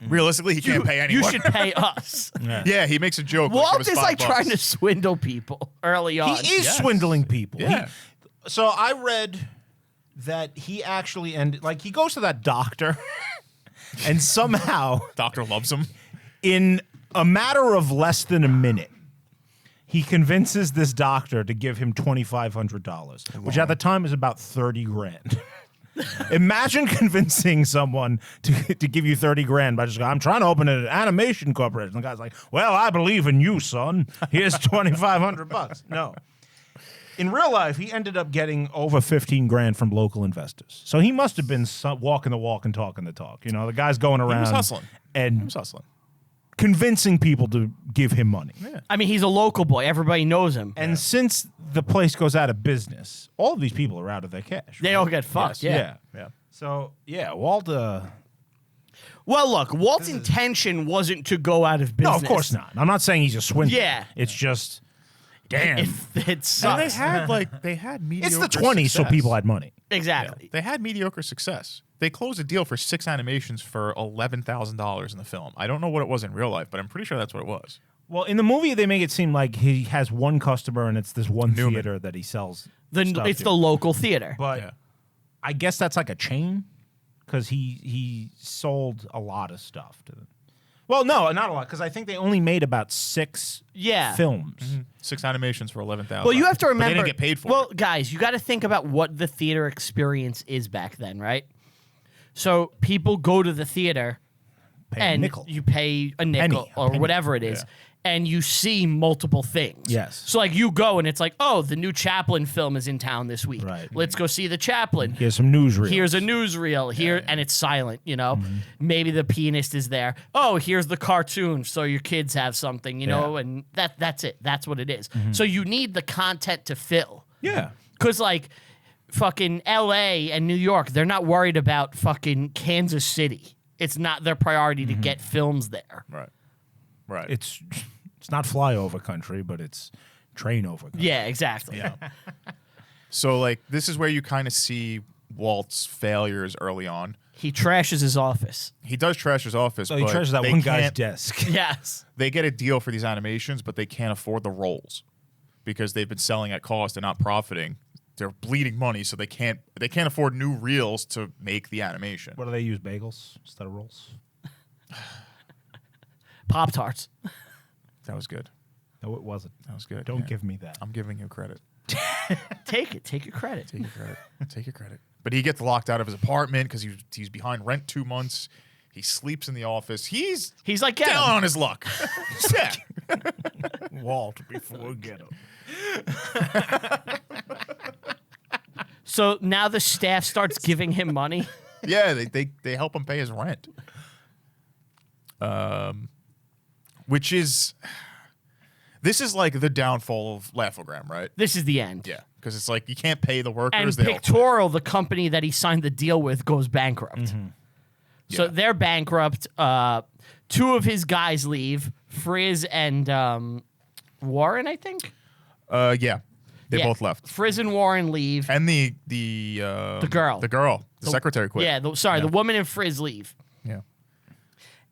Realistically, he can't pay anyone. You should pay us. Yeah, he makes a joke. like, Walt give us is like $5. trying to swindle people early on. He is Yes. swindling people. Yeah. So I read that he actually ended, like, he goes to that doctor, and somehow, Doctor loves him. in a matter of less than a minute, He convinces this doctor to give him $2,500, which at the time is about 30 grand. Imagine convincing someone to give you 30 grand by just going, I'm trying to open an animation corporation. The guy's like, well, I believe in you, son. Here's $2,500. No. In real life, he ended up getting over 15 grand from local investors. So he must have been walking the walk and talking the talk. You know, the guy's going around. He was hustling. And He was hustling. convincing people to give him money. Yeah. I mean, he's a local boy. Everybody knows him. And since the place goes out of business, all of these people are out of their cash. They right? all get fucked. Yes. Yeah. Yeah. So, yeah, Walt... Well, look, Walt's intention wasn't to go out of no, business. of course not. I'm not saying he's a swindler. Yeah. It's just... Damn. It sucks. And they had mediocre It's the 20s, so success. people had money. Exactly. They had mediocre success. They closed a deal for 6 animations for $11,000 in the film. I don't know what it was in real life, but I'm pretty sure that's what it was. Well, in the movie, they make it seem like he has one customer and it's this one Newman. theater that he sells It's stuff the to. local theater. But Yeah. I guess that's like a chain because he sold a lot of stuff to them. Well, no, not a lot because I think they only made about 6 Yeah. films. 6 animations for $11,000. Well, you have to But remember. they didn't get paid for Well, it. guys, you got to think about what the theater experience is back then, right? So people go to the theater Pay a and nickel. you pay a nickel Penny, a or penny. whatever it is, Yeah. and you see multiple things. Yes. So like you go and it's like, oh, the new Chaplin film is in town this week. Right. Let's go see the Chaplin. Here's some newsreels. Here's a newsreel here, and it's silent. You know, maybe the pianist is there. Oh, here's the cartoon, so your kids have something. You know, and that's it. That's what it is. So you need the content to fill. Yeah. Because like, fucking L.A. and New York, they're not worried about fucking Kansas City. It's not their priority to get films there. Right. Right. It's not flyover country, but it's train over country. Yeah, exactly. So, like, this is where you kind of see Walt's failures early on. He trashes his office. He does trash his office, So he but treasures that they one guy's can't- desk. Yes. They get a deal for these animations, but they can't afford the roles because they've been selling at cost and not profiting. They're bleeding money, so they can't afford new reels to make the animation. What do they use, bagels instead of rolls? Pop-Tarts. That was good. No, it wasn't. That was good. Don't yeah. give me that. I'm giving you credit. Take it. Take your credit. Take your credit. Take your credit. But he gets locked out of his apartment because he's behind rent 2 months. He sleeps in the office. He's He's like, get down him. on his luck. Yeah. Walt before get him. So now the staff starts giving him money. Yeah, they help him pay his rent. Which is, this is like the downfall of Laugh-O-Gram, right? This is the end. Yeah, because it's like you can't pay the workers. And they all quit. Pictorial, the company that he signed the deal with, goes bankrupt. So Yeah. they're bankrupt. 2 of his guys leave, Frizz and Warren, I think. Yeah, they Yeah. both left, Frizz and Warren leave. and the girl. the secretary quit. Yeah, the woman and Frizz leave. Yeah.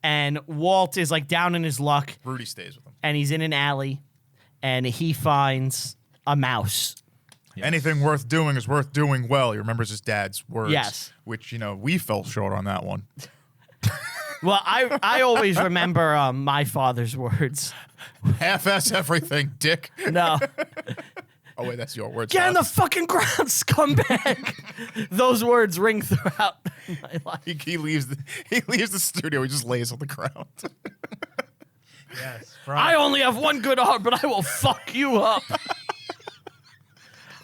And Walt is like down in his luck, Rudy stays with him. and he's in an alley, and he finds a mouse. Anything worth doing is worth doing well. He remembers his dad's words. Yes. Which, we fell short on that one. Well, I always remember my father's words. Half-ass everything, dick. No. Oh, wait, that's your words. Get on the Bob. fucking ground, scumbag. Those words ring throughout my life. He leaves the studio. He just lays on the ground. Yes. I only have one good arm, but I will fuck you up.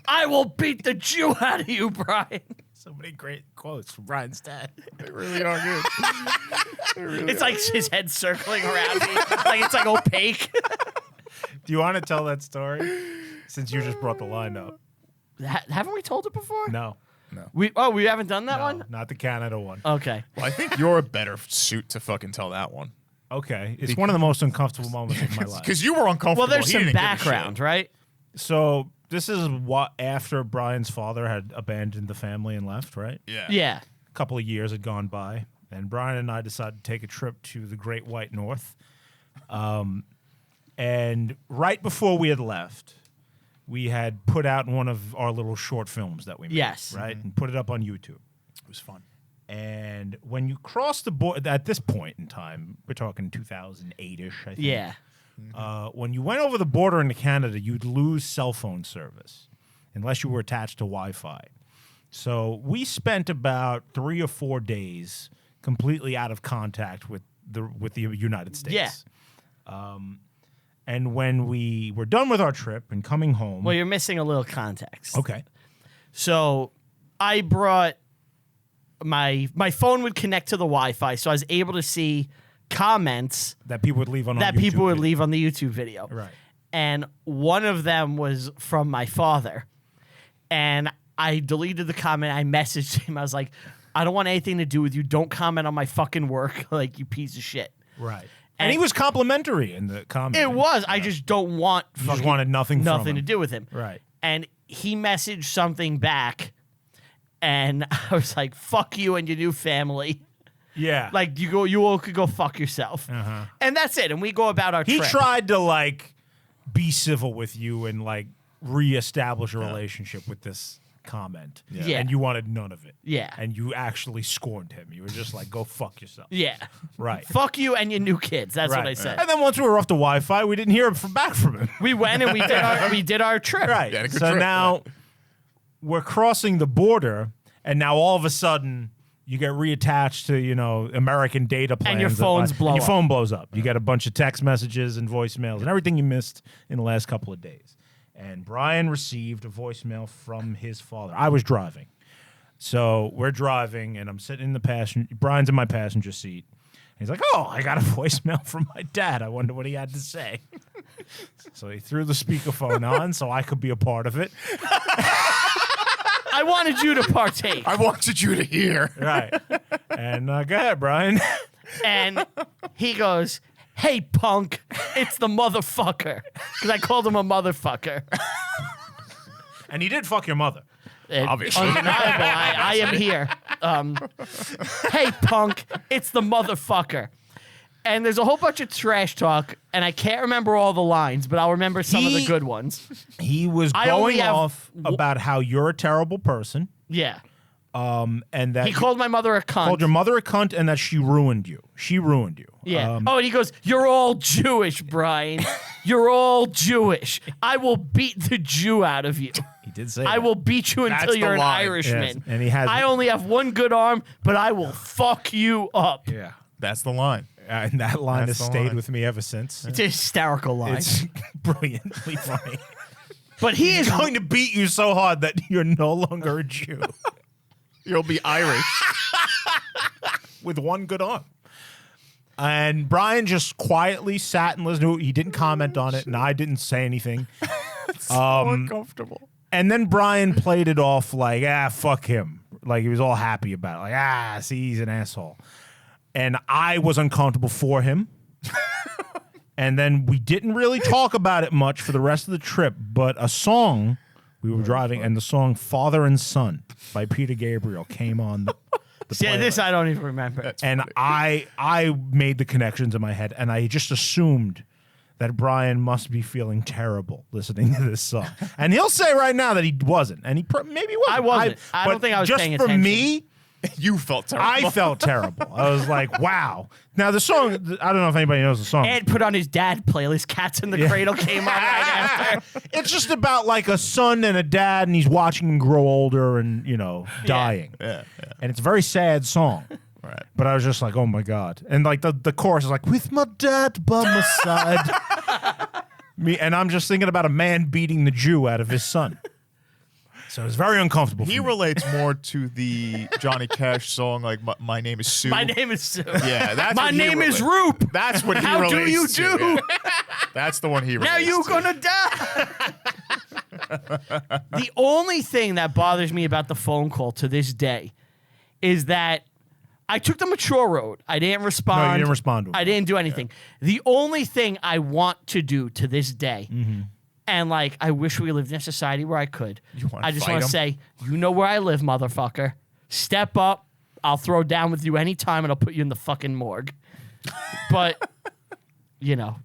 I will beat the Jew out of you, Brian. So many great quotes from Brian's dad. They really are good. They really It's like his head circling around me. Like it's like opaque. Do you want to tell that story? Since you just brought the line up. Haven't we told it before? No. We haven't done that one? Not the Canada one. Okay. Well, I think you're a better suit to fucking tell that one. Okay. It's one of the most uncomfortable moments of my life. Because you were uncomfortable. Well, there's He some didn't give a background, shit. right? So this is what after Brian's father had abandoned the family and left, right? Yeah. Yeah. A couple of years had gone by, and Brian and I decided to take a trip to the Great White North. And right before we had left, we had put out one of our little short films that we made, Yes. right? And put it up on YouTube. It was fun. And when you cross the border, at this point in time, we're talking 2008-ish, I think. Yeah. When you went over the border into Canada, you'd lose cell phone service unless you were attached to Wi-Fi. So we spent about 3 or 4 days completely out of contact with the United States. Yeah. And when we were done with our trip and coming home, Well, you're missing a little context. okay, So I brought my phone would connect to the Wi-Fi, so I was able to see comments that people would leave on that our YouTube people would video. leave on the YouTube video. Right. And one of them was from my father. And I deleted the comment. I messaged him. I was like, I don't want anything to do with you. Don't comment on my fucking work, like, you piece of shit. Right. And he was complimentary in the comment. It was. I just don't want You just wanted nothing from him. to do with him. Right. And he messaged something back, and I was like, fuck you and your new family. Yeah. Like, you all could go fuck yourself. Uh-huh. And that's it. And we go about our He trip. tried to, like, be civil with you and, like, reestablish a relationship with this comment. Yeah. And you wanted none of it. Yeah. And you actually scorned him. You were just like, go fuck yourself. Yeah. Right. Fuck you and your new kids. That's what Right. I said. And then once we were off the Wi-Fi, we didn't hear back from him. We went and we did our trip. Right. Yeah, good So trip. now we're crossing the border, and now all of a sudden you get reattached to, American data plans. your phones blow and your up. phone blows up. You get a bunch of text messages and voicemails and everything you missed in the last couple of days. And Brian received a voicemail from his father. I was driving. So we're driving, and I'm sitting in the passenger. Brian's in my passenger seat. He's like, oh, I got a voicemail from my dad. I wonder what he had to say. So he threw the speakerphone on so I could be a part of it. I wanted you to partake. I wanted you to hear. Right. And go ahead, Brian. And he goes, hey, punk, it's the motherfucker. Because I called him a motherfucker. And he did fuck your mother. Obviously. Undeniable. I am here. Hey, punk, it's the motherfucker. And there's a whole bunch of trash talk, and I can't remember all the lines, but I'll remember some of the good ones. He was I only going have off about how you're a terrible person, Yeah. and that He called my mother a cunt. called your mother a cunt, and that she ruined you. She ruined you. Yeah. And he goes, you're all Jewish, Brian. You're all Jewish. I will beat the Jew out of you. He did say I that. will beat you until That's you're the an line. Irishman. Yes, and he has- I only have one good arm, but I will fuck you up. Yeah. That's the line. And that line That's has the stayed line. with me ever since. It's a hysterical line. It's brilliantly funny. But he is He's going to beat you so hard that you're no longer a Jew You'll be Irish. with one good arm. And Brian just quietly sat and listened to it. He didn't comment on it, and I didn't say anything. So uncomfortable. And then Brian played it off like, fuck him. Like he was all happy about it. Like, see, he's an asshole. And I was uncomfortable for him. And then we didn't really talk about it much for the rest of the trip, but a song, we were driving, and the song Father and Son by Peter Gabriel came on the Yeah, this playlist. I don't even remember. And I made the connections in my head, and I just assumed that Brian must be feeling terrible listening to this song. And he'll say right now that he wasn't, and he maybe wasn't. I wasn't. I don't but think I was just paying for attention. me, You felt terrible. I felt terrible. I was like, wow. Now the song, I don't know if anybody knows the song. Ed put on his dad playlist. Cats in the Cradle came on right after. It's just about like a son and a dad, and he's watching him grow older and, dying. Yeah. And it's a very sad song. Right. But I was just like, oh my God. And like the chorus is like, with my dad by my side. And I'm just thinking about a man beating the Jew out of his son. So it's very uncomfortable. He for me. relates more to the Johnny Cash song, like "My Name Is Sue." My name is Sue. Yeah, that's My what he name is relates- Roop. That's what he How do relates you to, do? yeah. That's the one he relates Now you to. gonna die. The only thing that bothers me about the phone call to this day is that I took the mature road. I didn't respond. No, you didn't respond to him. I didn't do anything. The only thing I want to do to this day, and like I wish we lived in a society where I could. wanna I just fight want to him? say, you know where I live, motherfucker. Step up. I'll throw down with you anytime, and I'll put you in the fucking morgue. But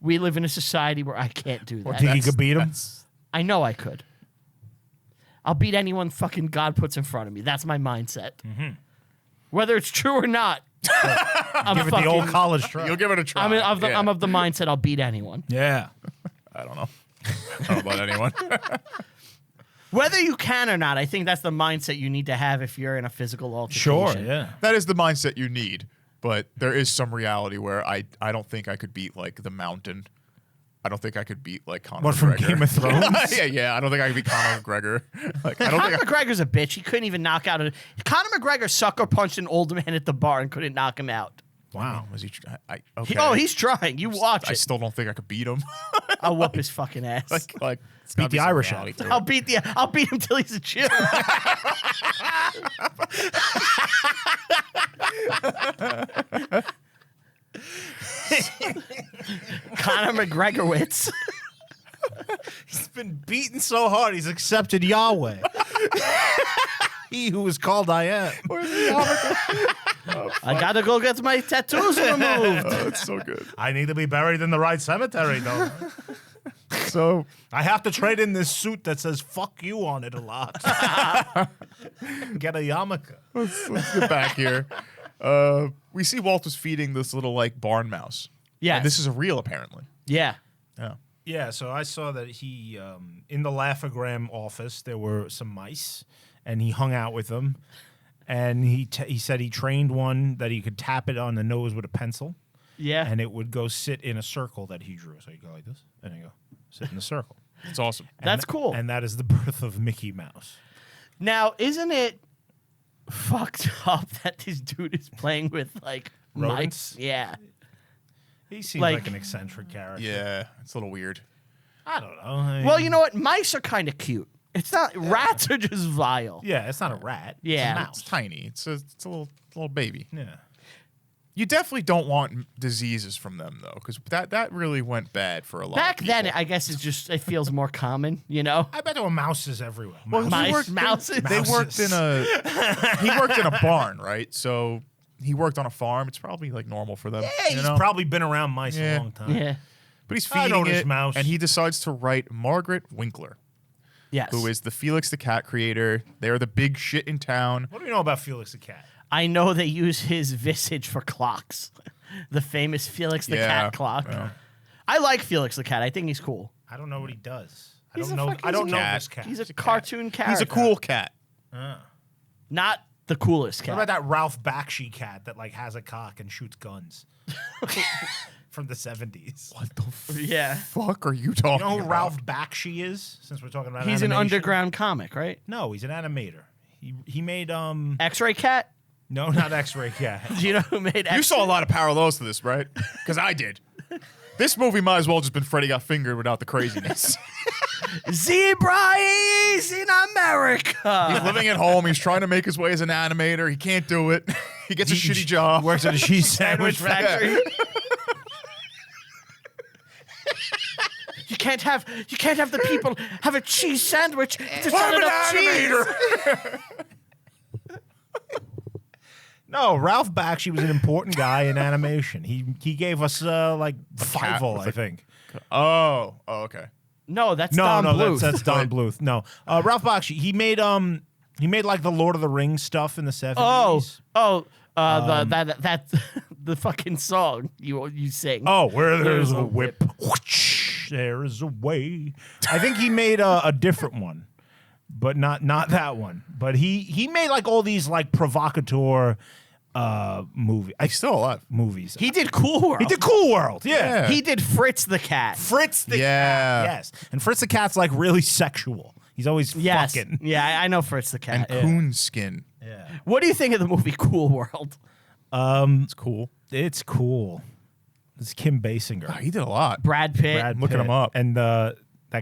we live in a society where I can't do that. Think he could beat him? I know I could. I'll beat anyone fucking God puts in front of me. That's my mindset. Whether it's true or not, I'm Give it the old college try. You'll give it a try. I'm of the mindset I'll beat anyone. Yeah. I don't know. I don't know about anyone. Whether you can or not, I think that's the mindset you need to have if you're in a physical altercation. Sure, yeah. That is the mindset you need. But there is some reality where I don't think I could beat like the Mountain. I don't think I could beat like Conor What, from McGregor. Game of Thrones? yeah. I don't think I could beat Conor McGregor. Like I don't Conor think. McGregor's a bitch. He couldn't even knock out Conor McGregor sucker punched an old man at the bar and couldn't knock him out. Wow. Was he? Okay. He's trying. You watch I it. still don't think I could beat him. I'll whoop his fucking ass. like it's Beat gotta be the some Irish reality out. to it. I'll beat him till he's a Jew. Conor McGregorwitz. He's been beaten so hard, he's accepted Yahweh. He who is called I am. I gotta go get my tattoos removed. Oh, it's so good. I need to be buried in the right cemetery, though. So I have to trade in this suit that says "fuck you" on it a lot. Get a yarmulke. let's get back here. We see Walt was feeding this little like barn mouse. Yes. And this is a reel apparently. Yeah. Yeah. Yeah, so I saw that he, in the Laugh-O-Gram office, there were some mice, and he hung out with them. And he said he trained one that he could tap it on the nose with a pencil, Yeah. and it would go sit in a circle that he drew. So you go like this, and you go sit in the circle. It's awesome. That's And cool. And that is the birth of Mickey Mouse. Now, isn't it fucked up that this dude is playing with like Rodents? mice? Yeah. He seems Like- like an eccentric character. Yeah, it's a little weird. I don't know. I mean, Well, you know what? Mice are kind of cute. It's not rats are just vile. yeah, it's not a rat. Yeah. It's a It's mouse. tiny. It's a little baby. Yeah. You definitely don't want diseases from them though, because that really went bad for a lot. Back of people. then, I guess it feels more common, you know? I bet there were mouses everywhere. Well, Mouses. Mouses. They worked in he worked in a barn, right? So he worked on a farm. It's probably like normal for them. Yeah, you he's know? probably been around mice Yeah. a long time. Yeah. But he's I know feeding this it, mouse. and he decides to write Margaret Winkler, Yes. who is the Felix the Cat creator. They're the big shit in town. What do you know about Felix the Cat? I know they use his visage for clocks. The famous Felix the Yeah, Cat clock. yeah. I like Felix the Cat. I think he's cool. I don't know what he does. I He's don't a know. fucking- I don't he's a know cat. this cat. He's a cat. cartoon character. He's a cool cat. Not the coolest cat. What about that Ralph Bakshi cat that like has a cock and shoots guns from the 70s? What the Yeah. fuck are you talking You know who about? Ralph Bakshi is? Since we're talking about He's an animation? underground comic, right? No, he's an animator. He made X-Ray Cat? no, not X-Ray Cat. Do you know who made X-Ray? You saw a lot of parallels to this, right? Because I did. This movie might as well just been Freddy Got Fingered without the craziness. Zebra is in America. He's living at home. He's trying to make his way as an animator. He can't do it. He gets a shitty job. Works at a cheese sandwich Sandwich factory. factory. You can't have the people have a cheese sandwich. There's not I'm an enough cheese. animator. No, Ralph Bakshi was an important guy in animation. He gave us like cat Fievel, with I a- think. Oh, okay. No, that's No, Don Bluth. that's Don Bluth. No, Ralph Bakshi. He made like the Lord of the Rings stuff in the 70s. That the fucking song you sing. Oh, where there's a whip, whoosh, there is a way. I think he made a different one, but not that one. But he made like all these like provocateur He's still alive. movies. He did Cool World. He did Cool World, yeah. Yeah. He did Fritz the Cat. Fritz the Yeah. Cat, yes. And Fritz the Cat's like really sexual. He's always Yes. fucking. Yeah, I know Fritz the And Cat. Coonskin. Yeah. What do you think of the movie Cool World? It's cool. It's cool. It's Kim Basinger. Oh, he did a lot. Brad Pitt. Brad looking Pitt. him up. And that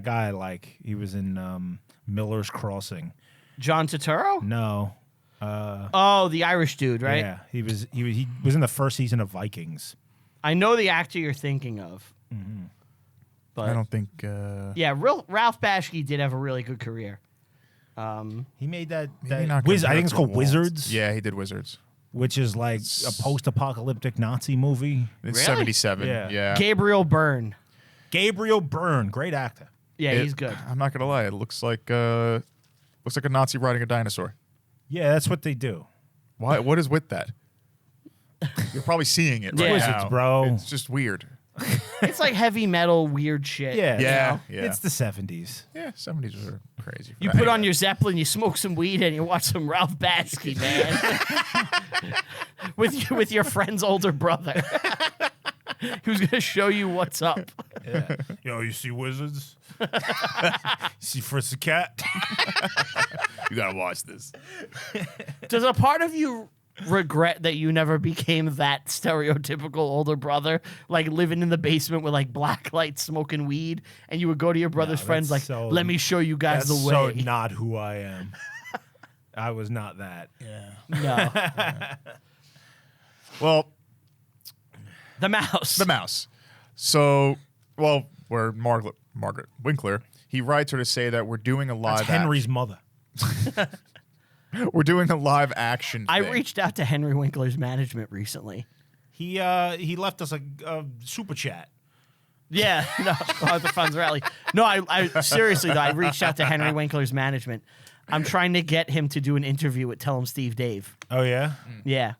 guy, like, he was in Miller's Crossing. John Turturro? No. Oh, the Irish dude, right? Yeah. He was in the first season of Vikings. I know the actor you're thinking of. But I don't think. yeah, Ralph Bakshi did have a really good career. He made that maybe not I think it's compared called to Walt. Wizards. Yeah, he did Wizards. Which is like a post-apocalyptic Nazi movie. It's Really? 77. Yeah. Yeah. Gabriel Byrne. Gabriel Byrne, great actor. Yeah, It- he's good. I'm not gonna lie. It looks like a Nazi riding a dinosaur. Yeah, that's what they do. Why? What is with that? You're probably seeing it right Wizards, now. bro. It's just weird. It's like heavy metal, weird shit. Yeah. Yeah, yeah. It's the 70s. Yeah, 70s were crazy. for You that. put on Anyway. your Zeppelin, you smoke some weed, and you watch some Ralph Bakshi, man. with your friend's older brother, who's gonna show you what's up. Yeah. Yo, you see Wizards? You see Fritz the Cat? You gotta watch this. Does a part of you regret that you never became that stereotypical older brother, like living in the basement with like black lights, smoking weed, and you would go to your brother's friends like, that's so- "Let me show you guys That's the so way." not who I am. I was not that. Yeah. No, Well, the mouse. the mouse. So, well, where Margaret Winkler, he writes her to say that we're doing a live. That's Henry's mother. We're doing a live action. I thing. reached out to Henry Winkler's management recently. He left us a super chat. Yeah, no, the funds rally. No, I seriously though, I reached out to Henry Winkler's management. I'm trying to get him to do an interview with Tell 'em Steve Dave. Oh yeah. Yeah,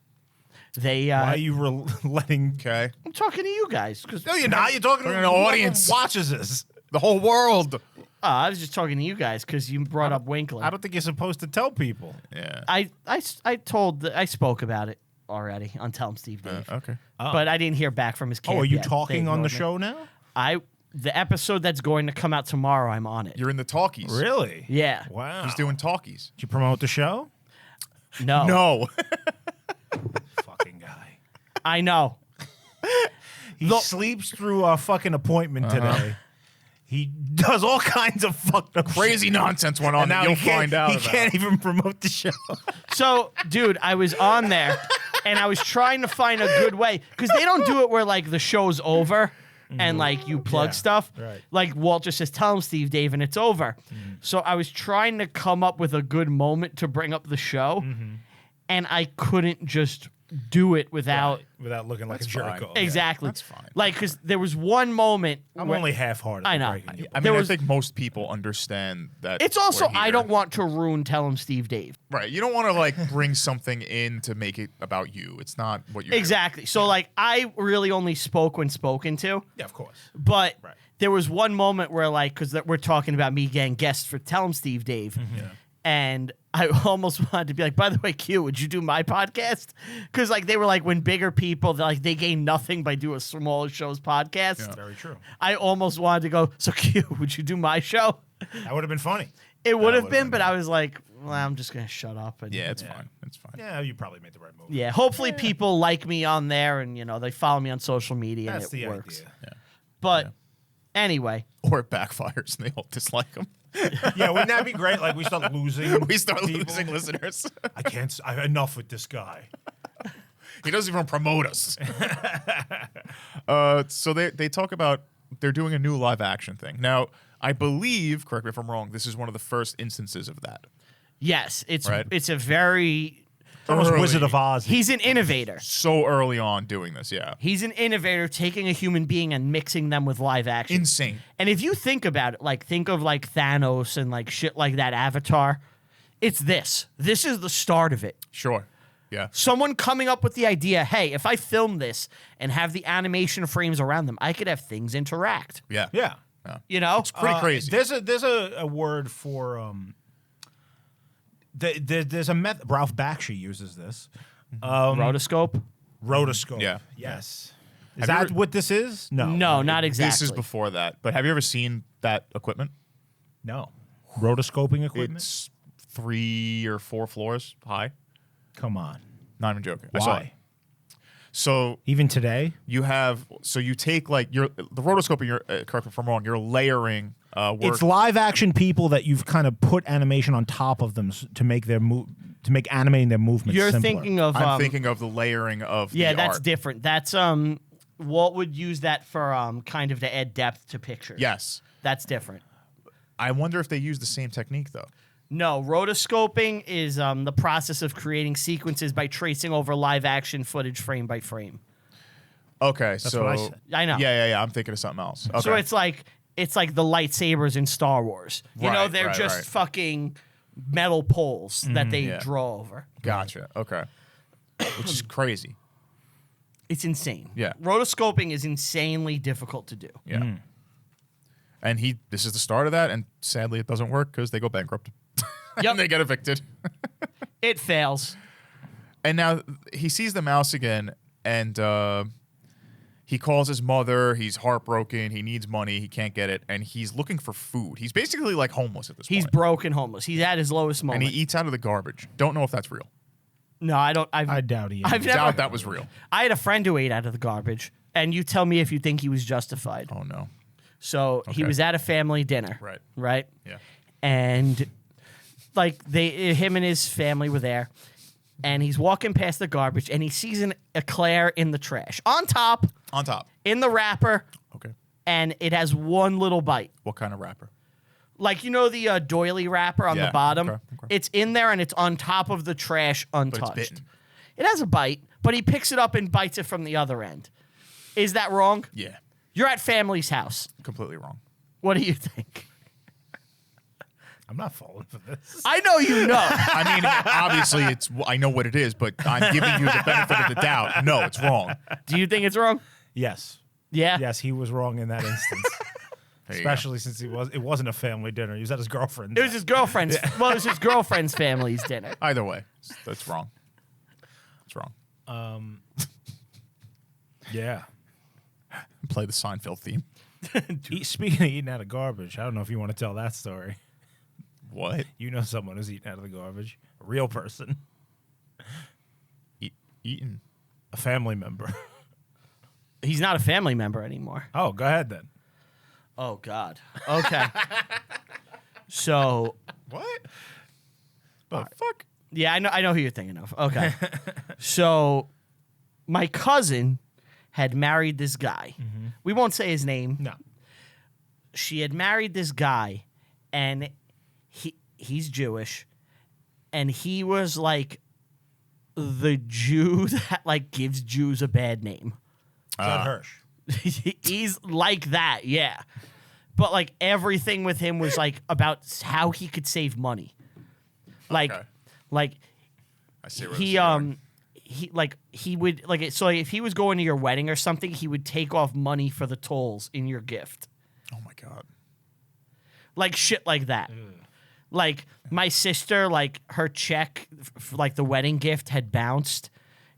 they. Why are you letting? Okay. I'm talking to you guys because No, you're not. You're talking to We're an audience. Watches this. The whole world. I was just talking to you guys because you brought up Winkler. I don't think you're supposed to tell people. Yeah. I spoke about it already on Tell 'em Steve Dave, Okay. but I didn't hear back from his camp Oh, are you yet. talking They on the ignored me. show now? The episode that's going to come out tomorrow, I'm on it. You're in the talkies. Really? Yeah. Wow. He's doing talkies. Did you promote the show? No. No. Fucking guy. I know. He sleeps through a fucking appointment today. He does all kinds of fucked up Crazy shit. nonsense went on And that now you'll he can't- find out He about. can't even promote the show. So, dude, I was on there and I was trying to find a good way because they don't do it where like the show's over and like you plug Yeah, stuff. right. Like Walt just says, "Tell him Steve Dave," and it's over. So I was trying to come up with a good moment to bring up the show, and I couldn't just do it without. Without looking like That's a jerk fine. off. Exactly. That's fine. Like, because there was one moment. I'm where- only half-hearted. I know. breaking your I There mean, was- I think most people understand that. It's also, we're I here. don't want to ruin Tell him Steve Dave. Right. You don't want to like bring something in to make it about you. It's not what you're Exactly. So, like, I really only spoke when spoken to. Yeah, of course. But Right. there was one moment where, like, because we're talking about me getting guests for Tell 'em Steve Dave, and I almost wanted to be like, by the way, Q, would you do my podcast? Because like they were like, when bigger people, they gain nothing by doing a smaller show's podcast. Very true. I almost wanted to go, so Q, would you do my show? That would have been funny. It would have would've been, been but I was like, well, I'm just gonna shut up. And, Yeah, it's fine. It's fine. Yeah, you probably made the right move. yeah. Hopefully, people like me on there, and they follow me on social media, That's and the it works. idea. But anyway, Or it backfires and they all dislike him. Yeah, wouldn't that be great? Like we start losing. We start people. losing listeners. I can't. Enough with this guy. He doesn't even promote us. So they talk about they're doing a new live action thing. Now, I believe, correct me if I'm wrong, this is one of the first instances of that. yes, it's Right. it's a very. Almost Early. Wizard of Oz. He's an innovator. So early on doing this, yeah. He's an innovator, taking a human being and mixing them with live action. Insane. And if you think about it, like think of like Thanos and like shit like that, Avatar. It's this. This is the start of it. Sure. Yeah. Someone coming up with the idea, hey, if I film this and have the animation frames around them, I could have things interact. Yeah. Yeah. You know? Pretty crazy. There's a word for there's a method. Ralph Bakshi uses this. Rotoscope? Rotoscope. Yeah. Yes. Is Have you that ever- what this is? No. No, not exactly. This is before that. But have you ever seen that equipment? No. Rotoscoping equipment. It's 3 or 4 floors high. Come on. Not even joking. I saw it. Why? So Even today. you take like the rotoscoping. Correct me if I'm wrong. You're layering work. It's live action people that you've kind of put animation on top of them to make their to make animating their movements You're simpler. thinking of I'm thinking of the layering of yeah, the that's art. different. That's Walt would use that for kind of to add depth to pictures. Yes. That's different. I wonder if they use the same technique though. No, rotoscoping is the process of creating sequences by tracing over live action footage frame by frame. Okay, so what I said. I know. Yeah. I'm thinking of something else. Okay. So it's like the lightsabers in Star Wars. You know, Right, they're right, just right. fucking metal poles that they Yeah. draw over. Gotcha. Okay. Which is crazy. It's insane. Yeah. Rotoscoping is insanely difficult to do. Yeah. And this is the start of that, and sadly it doesn't work because they go bankrupt. And they get evicted. It fails. And now he sees the mouse again, and he calls his mother. He's heartbroken. He needs money. He can't get it, and he's looking for food. He's basically like homeless at this point. He's broken homeless. He's at his lowest moment. And he eats out of the garbage. Don't know if that's real. No, I don't. I doubt he. I've Doubt never. that was real. I had a friend who ate out of the garbage, and you tell me if you think he was justified. Oh no. So he Okay. was at a family dinner. Right. Right. Yeah. And like him and his family were there, and he's walking past the garbage, and he sees an eclair in the trash on top in the wrapper, Okay. and it has one little bite. What kind of wrapper? Like, you know, the doily wrapper on Yeah, the bottom? okay. It's in there and it's on top of the trash untouched. bitten. It has a bite, but he picks it up and bites it from the other end. Is that wrong? Yeah. You're at family's house. Completely wrong. What do you think? I'm not falling for this. I know you know. I mean, obviously, I know what it is, but I'm giving you the benefit of the doubt. No, it's wrong. Do you think it's wrong? Yes. Yeah? Yes, he was wrong in that instance. There you go. Especially since it wasn't a family dinner. He was at his girlfriend's. It was his girlfriend's. Well, it was his girlfriend's family's dinner. Either way, that's wrong. It's wrong. Yeah. Play the Seinfeld theme. Speaking of eating out of garbage, I don't know if you want to tell that story. What? You know someone who's eating out of the garbage. A real person. Eaten. A family member. He's not a family member anymore. Oh, go ahead then. Oh, God. Okay. So, What? The fuck? yeah, I know who you're thinking of. Okay. So, my cousin had married this guy. We won't say his name. No. She had married this guy, and he's Jewish, and he was like the Jew that like gives Jews a bad name. Judd Hirsch. He's like that, yeah. But like everything with him was like about how he could save money. Like, Okay. like I see where he this is going. he would like so if he was going to your wedding or something, he would take off money for the tolls in your gift. Oh my god. Like shit like that. Like my sister, like her check, like the wedding gift had bounced,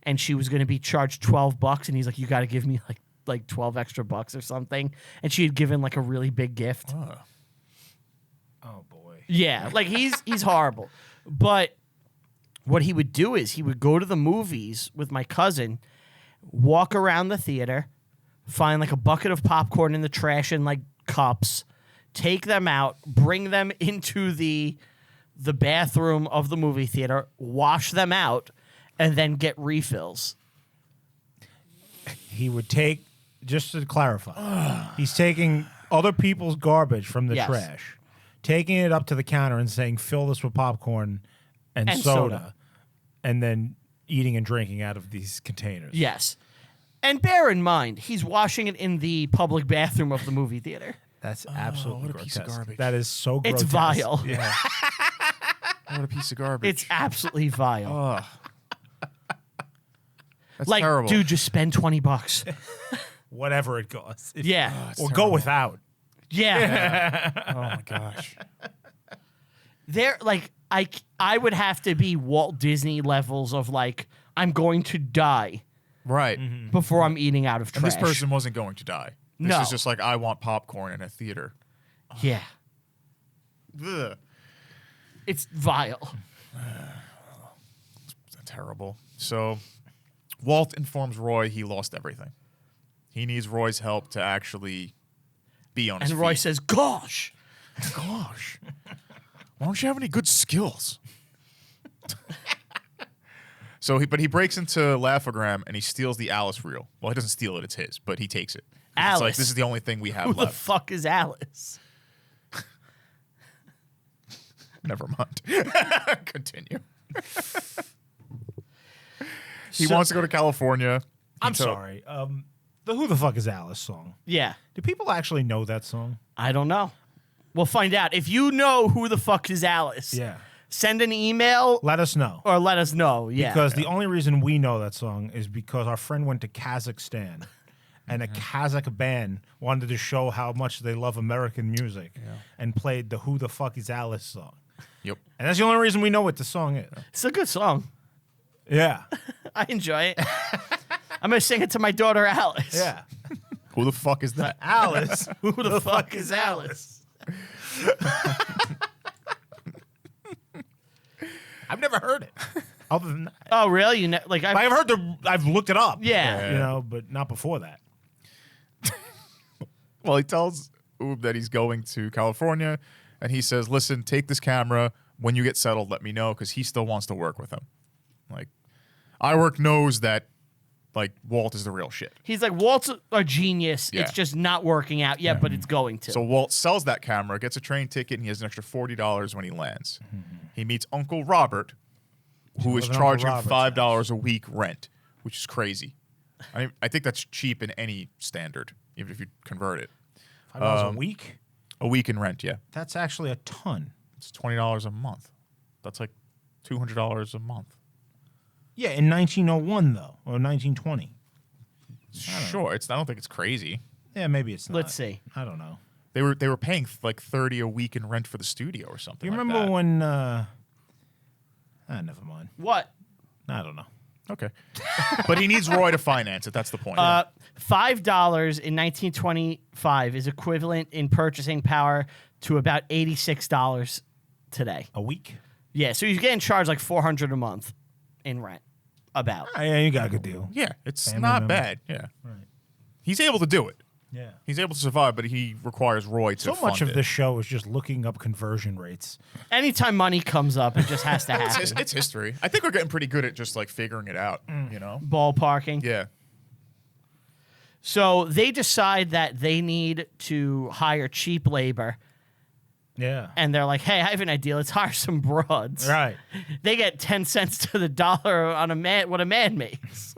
and she was going to be charged $12, and he's like, "You got to give me like 12 extra bucks or something," and she had given like a really big gift. Oh boy. Yeah, like he's horrible. But what he would do is he would go to the movies with my cousin, walk around the theater, find like a bucket of popcorn in the trash and like cups, take them out, bring them into the bathroom of the movie theater, wash them out, and then get refills. He would take, just to clarify, he's taking other people's garbage from the Yes. trash, taking it up to the counter and saying, fill this with popcorn and soda, and then eating and drinking out of these containers. Yes. And bear in mind, he's washing it in the public bathroom of the movie theater. That's absolutely what a piece of grotesque. garbage. That is so It's grotesque. vile. Yeah. What a piece of garbage. It's absolutely vile. That's Like, terrible. dude, just spend $20. Whatever it costs. Yeah. Or go terrible. without. Yeah. Oh my gosh. There, like, I would have to be Walt Disney levels of like, I'm going to die Right. before I'm eating out of trash. And this person wasn't going to die. This No. is just like, I want popcorn in a theater. Yeah. Ugh. It's vile. Terrible. So Walt informs Roy he lost everything. He needs Roy's help to actually be on his And Roy feet. says, gosh. Gosh. Why don't you have any good skills? But he breaks into Laugh-O-Gram and he steals the Alice reel. Well, he doesn't steal it, it's his, but he takes it. It's like, Alice. this is the only thing we have Who the left. fuck is Alice? Never mind. Continue. He wants to go to California. I'm sorry. The Who the Fuck is Alice song. Yeah. Do people actually know that song? I don't know. We'll find out. If you know who the fuck is Alice, Yeah. Send an email Let us know. or let us know. Yeah. Because the only reason we know that song is because our friend went to Kazakhstan and a Kazakh band wanted to show how much they love American music and played the Who the Fuck is Alice song. Yep. And that's the only reason we know what the song is. It's a good song. Yeah. I enjoy it. I'm going to sing it to my daughter, Alice. Yeah. Who the fuck is that? Alice. Who the fuck is Alice? I've never heard it. Other than that. Oh, really? You know, like I've heard I've looked it up. Yeah. You know, but not before that. Well, he tells Oob that he's going to California, and he says, listen, take this camera. When you get settled, let me know, because he still wants to work with him. Like, iWork knows that, like, Walt is the real shit. He's like, Walt's a genius. Yeah. It's just not working out yet, but it's going to. So Walt sells that camera, gets a train ticket, and he has an extra $40 when he lands. He meets Uncle Robert, who is live in charging Uncle Robert's $5 a week rent, which is crazy. I think that's cheap in any standard, even if you convert it. $5 a week? A week in rent, yeah. That's actually a ton. It's $20 a month. That's like $200 a month. Yeah, in 1901 though, or 1920. Sure, I don't think it's crazy. Yeah, maybe it's not. Let's see. I don't know. They were paying like $30 a week in rent for the studio or something. You like remember that. when? Never mind. What? I don't know. Okay, but he needs Roy to finance it. That's the point. $5 in 1925 is equivalent in purchasing power to about $86 today. A week? Yeah, so he's getting charged like $400 a month in rent. About. Yeah, you got a good deal. Yeah, it's Family not member. bad. Yeah, Right. he's able to do it. Yeah. He's able to survive, but he requires Roy to So fund much of it. this show is just looking up conversion rates. Anytime money comes up, it just has to happen. It's history. I think we're getting pretty good at just like figuring it out. You know? Ballparking. Yeah. So they decide that they need to hire cheap labor. Yeah. And they're like, hey, I have an idea. Let's hire some broads. Right. They get 10 cents to the dollar on what a man makes.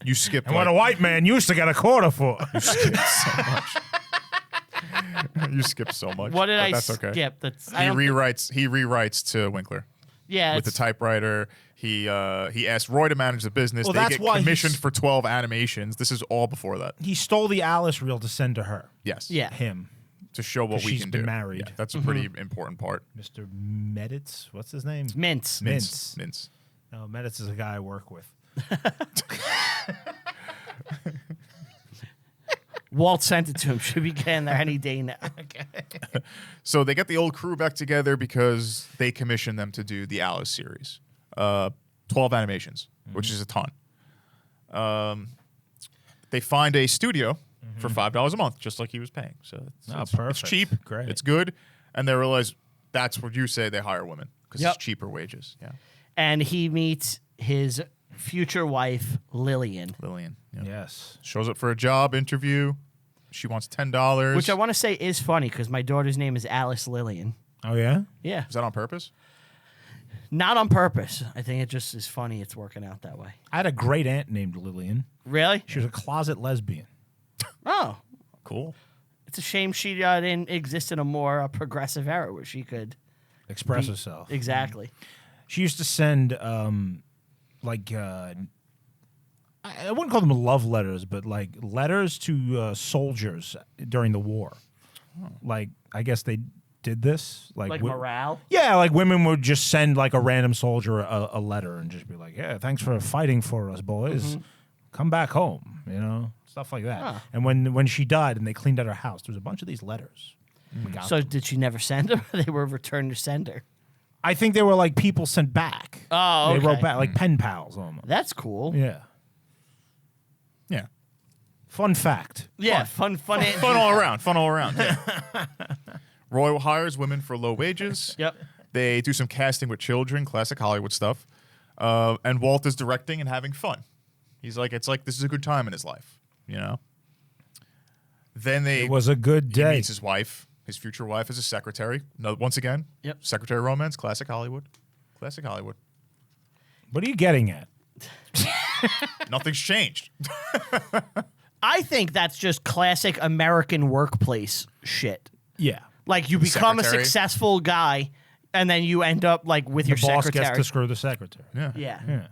You skipped. And what a white man used to get a quarter for. You skipped so much. You skipped so much. What did but I that's skip? okay. That's, He rewrites to Winkler yeah, with the typewriter. He asked Roy to manage the business. Well, They that's get why commissioned he's- for 12 animations. This is all before that. He stole the Alice reel to send to her. Yes. Yeah. Him. To show what 'Cause we she's can been do. married. Yeah, that's a pretty important part. Mr. Meditz. What's his name? mints. Mince. No, Meditz is a guy I work with. Walt sent it to him. Should be getting there any day now. So they get the old crew back together because they commissioned them to do the Alice series. 12 animations, which is a ton. They find a studio for $5 a month, just like he was paying. So it's perfect. cheap. Great. It's good. And they realize that's what you say they hire women because Yep. it's cheaper wages. Yeah. And he meets his future wife, Lillian, Lillian. Yeah. Yes. Shows up for a job interview. She wants $10. which I want to say is funny because my daughter's name is Alice Lillian. Oh, yeah? Yeah. Is that on purpose? Not on purpose. I think it just is funny it's working out that way. I had a great aunt named Lillian. Really? She was a closet lesbian. Oh. Cool. It's a shame she didn't exist in a more progressive era where she could. Express herself. Exactly. She used to send, I wouldn't call them love letters, but like letters to soldiers during the war. Like, I guess they did this. Like morale? Yeah, like women would just send like a random soldier a letter and just be like, yeah, thanks for fighting for us, boys. Come back home, you know, stuff like that. Huh. And when she died and they cleaned out her house, there was a bunch of these letters. We got So them. did she never send them? They were returned to sender. I think they were like people sent back. Oh, They okay. wrote back, like pen pals almost. That's cool. Yeah. Yeah. Fun fact. Yeah, fun. Fun all around. Fun all around. Yeah. Roy hires women for low wages. Yep. They do some casting with children, classic Hollywood stuff. And Walt is directing and having fun. He's like, it's like this is a good time in his life, you know? Then It was a good he day. meets his wife, his future wife as a secretary. No, once again, Yep. secretary romance, classic Hollywood. Classic Hollywood. What are you getting at? Nothing's changed. I think that's just classic American workplace shit. Yeah. Like you become a Secretary. successful guy, And then you end up like with The your boss secretary. gets to screw the secretary. Yeah. Yeah. Yeah.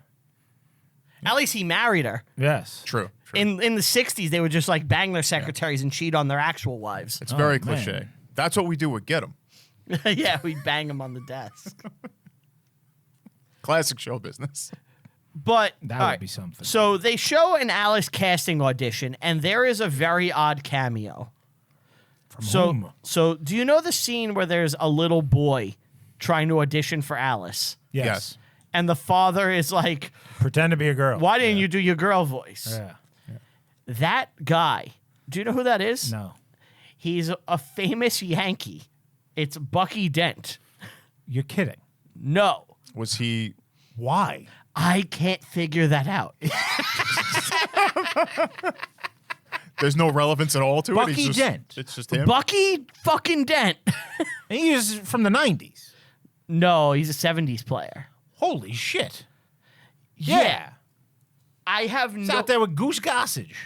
At least he married her. Yes. True. In the 60s, they would just like bang their secretaries and cheat on their actual wives. It's very man. cliche. That's what we do with Get 'Em. Yeah, we bang them on the desk. Classic show business. But That all would right, be something. So they show an Alice casting audition, and there is a very odd cameo. From So, whom? so do you know the scene where there's a little boy trying to audition for Alice, Yes. and the father is like, Pretend to be a girl. "Why didn't you do your girl voice?" Yeah. That guy. Do you know who that is? No. He's a famous Yankee. It's Bucky Dent. You're kidding. No, Was he? Why? I can't figure that out. There's no relevance at all to it. Bucky He's just, Dent. It's just him. Bucky fucking Dent. And he is from the 90s. No, he's a 70s player. Holy shit. Yeah. I have He's no. out there with Goose Gossage.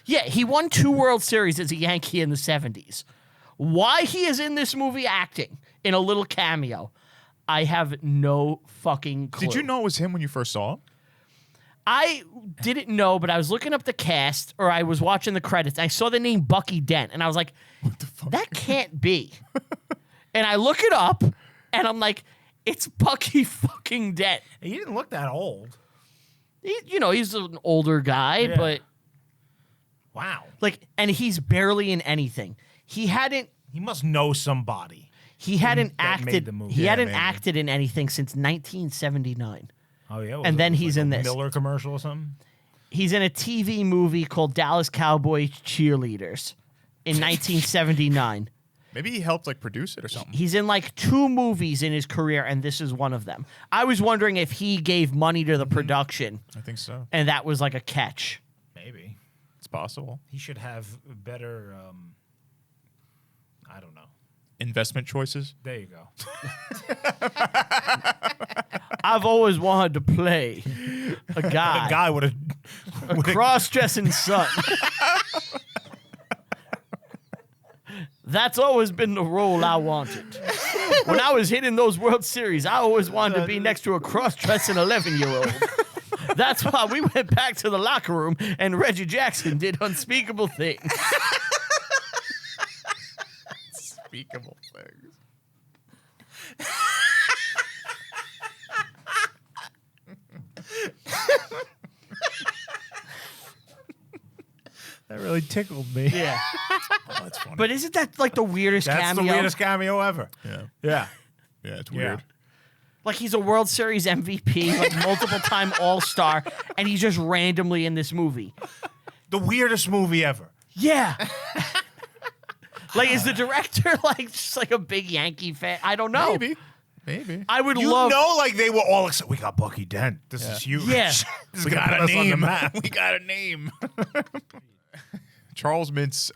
Yeah, he won 2 World Series as a Yankee in the 70s. Why he is in this movie acting in a little cameo, I have no fucking clue. Did you know it was him when you first saw him? I didn't know, but I was looking up the cast, or I was watching the credits. I saw the name Bucky Dent, and I was like, that can't be. And I look it up, and I'm like, it's Bucky fucking Dent. He didn't look that old. He's an older guy, Yeah. but Wow. like, and he's barely in anything. He hadn't He must know somebody. that made the acted. movie. He Yeah, hadn't maybe. acted in anything since 1979. Oh, yeah. And then he's like in a this. Miller commercial or something? He's in a TV movie called Dallas Cowboys Cheerleaders in 1979. Maybe he helped like produce it or something. He's in like 2 movies in his career, and this is one of them. I was wondering if he gave money to the production, I think so. and that was like a catch. Maybe. It's possible. He should have better, I don't know. Investment choices. There you go. I've always wanted to play a guy, A guy with a... a cross-dressing son. That's always been the role I wanted. When I was hitting those World Series, I always wanted to be next to a cross-dressing 11-year-old. That's why we went back to the locker room and Reggie Jackson did unspeakable things. Unspeakable things. That really tickled me. Yeah. Oh, that's funny. But isn't that like the weirdest That's cameo? the weirdest cameo ever. yeah. Yeah. Yeah, it's Yeah. weird. Like he's a World Series MVP, like multiple-time All-Star, and he's just randomly in this movie. The weirdest movie ever. Yeah. Like, is the director like just like a big Yankee fan? I don't know. Maybe. I would You love. know, like they were all excited. We got Bucky Dent. This is huge. Yeah. This is We gonna got put a us on the name. map. We got a name. Charles Mintz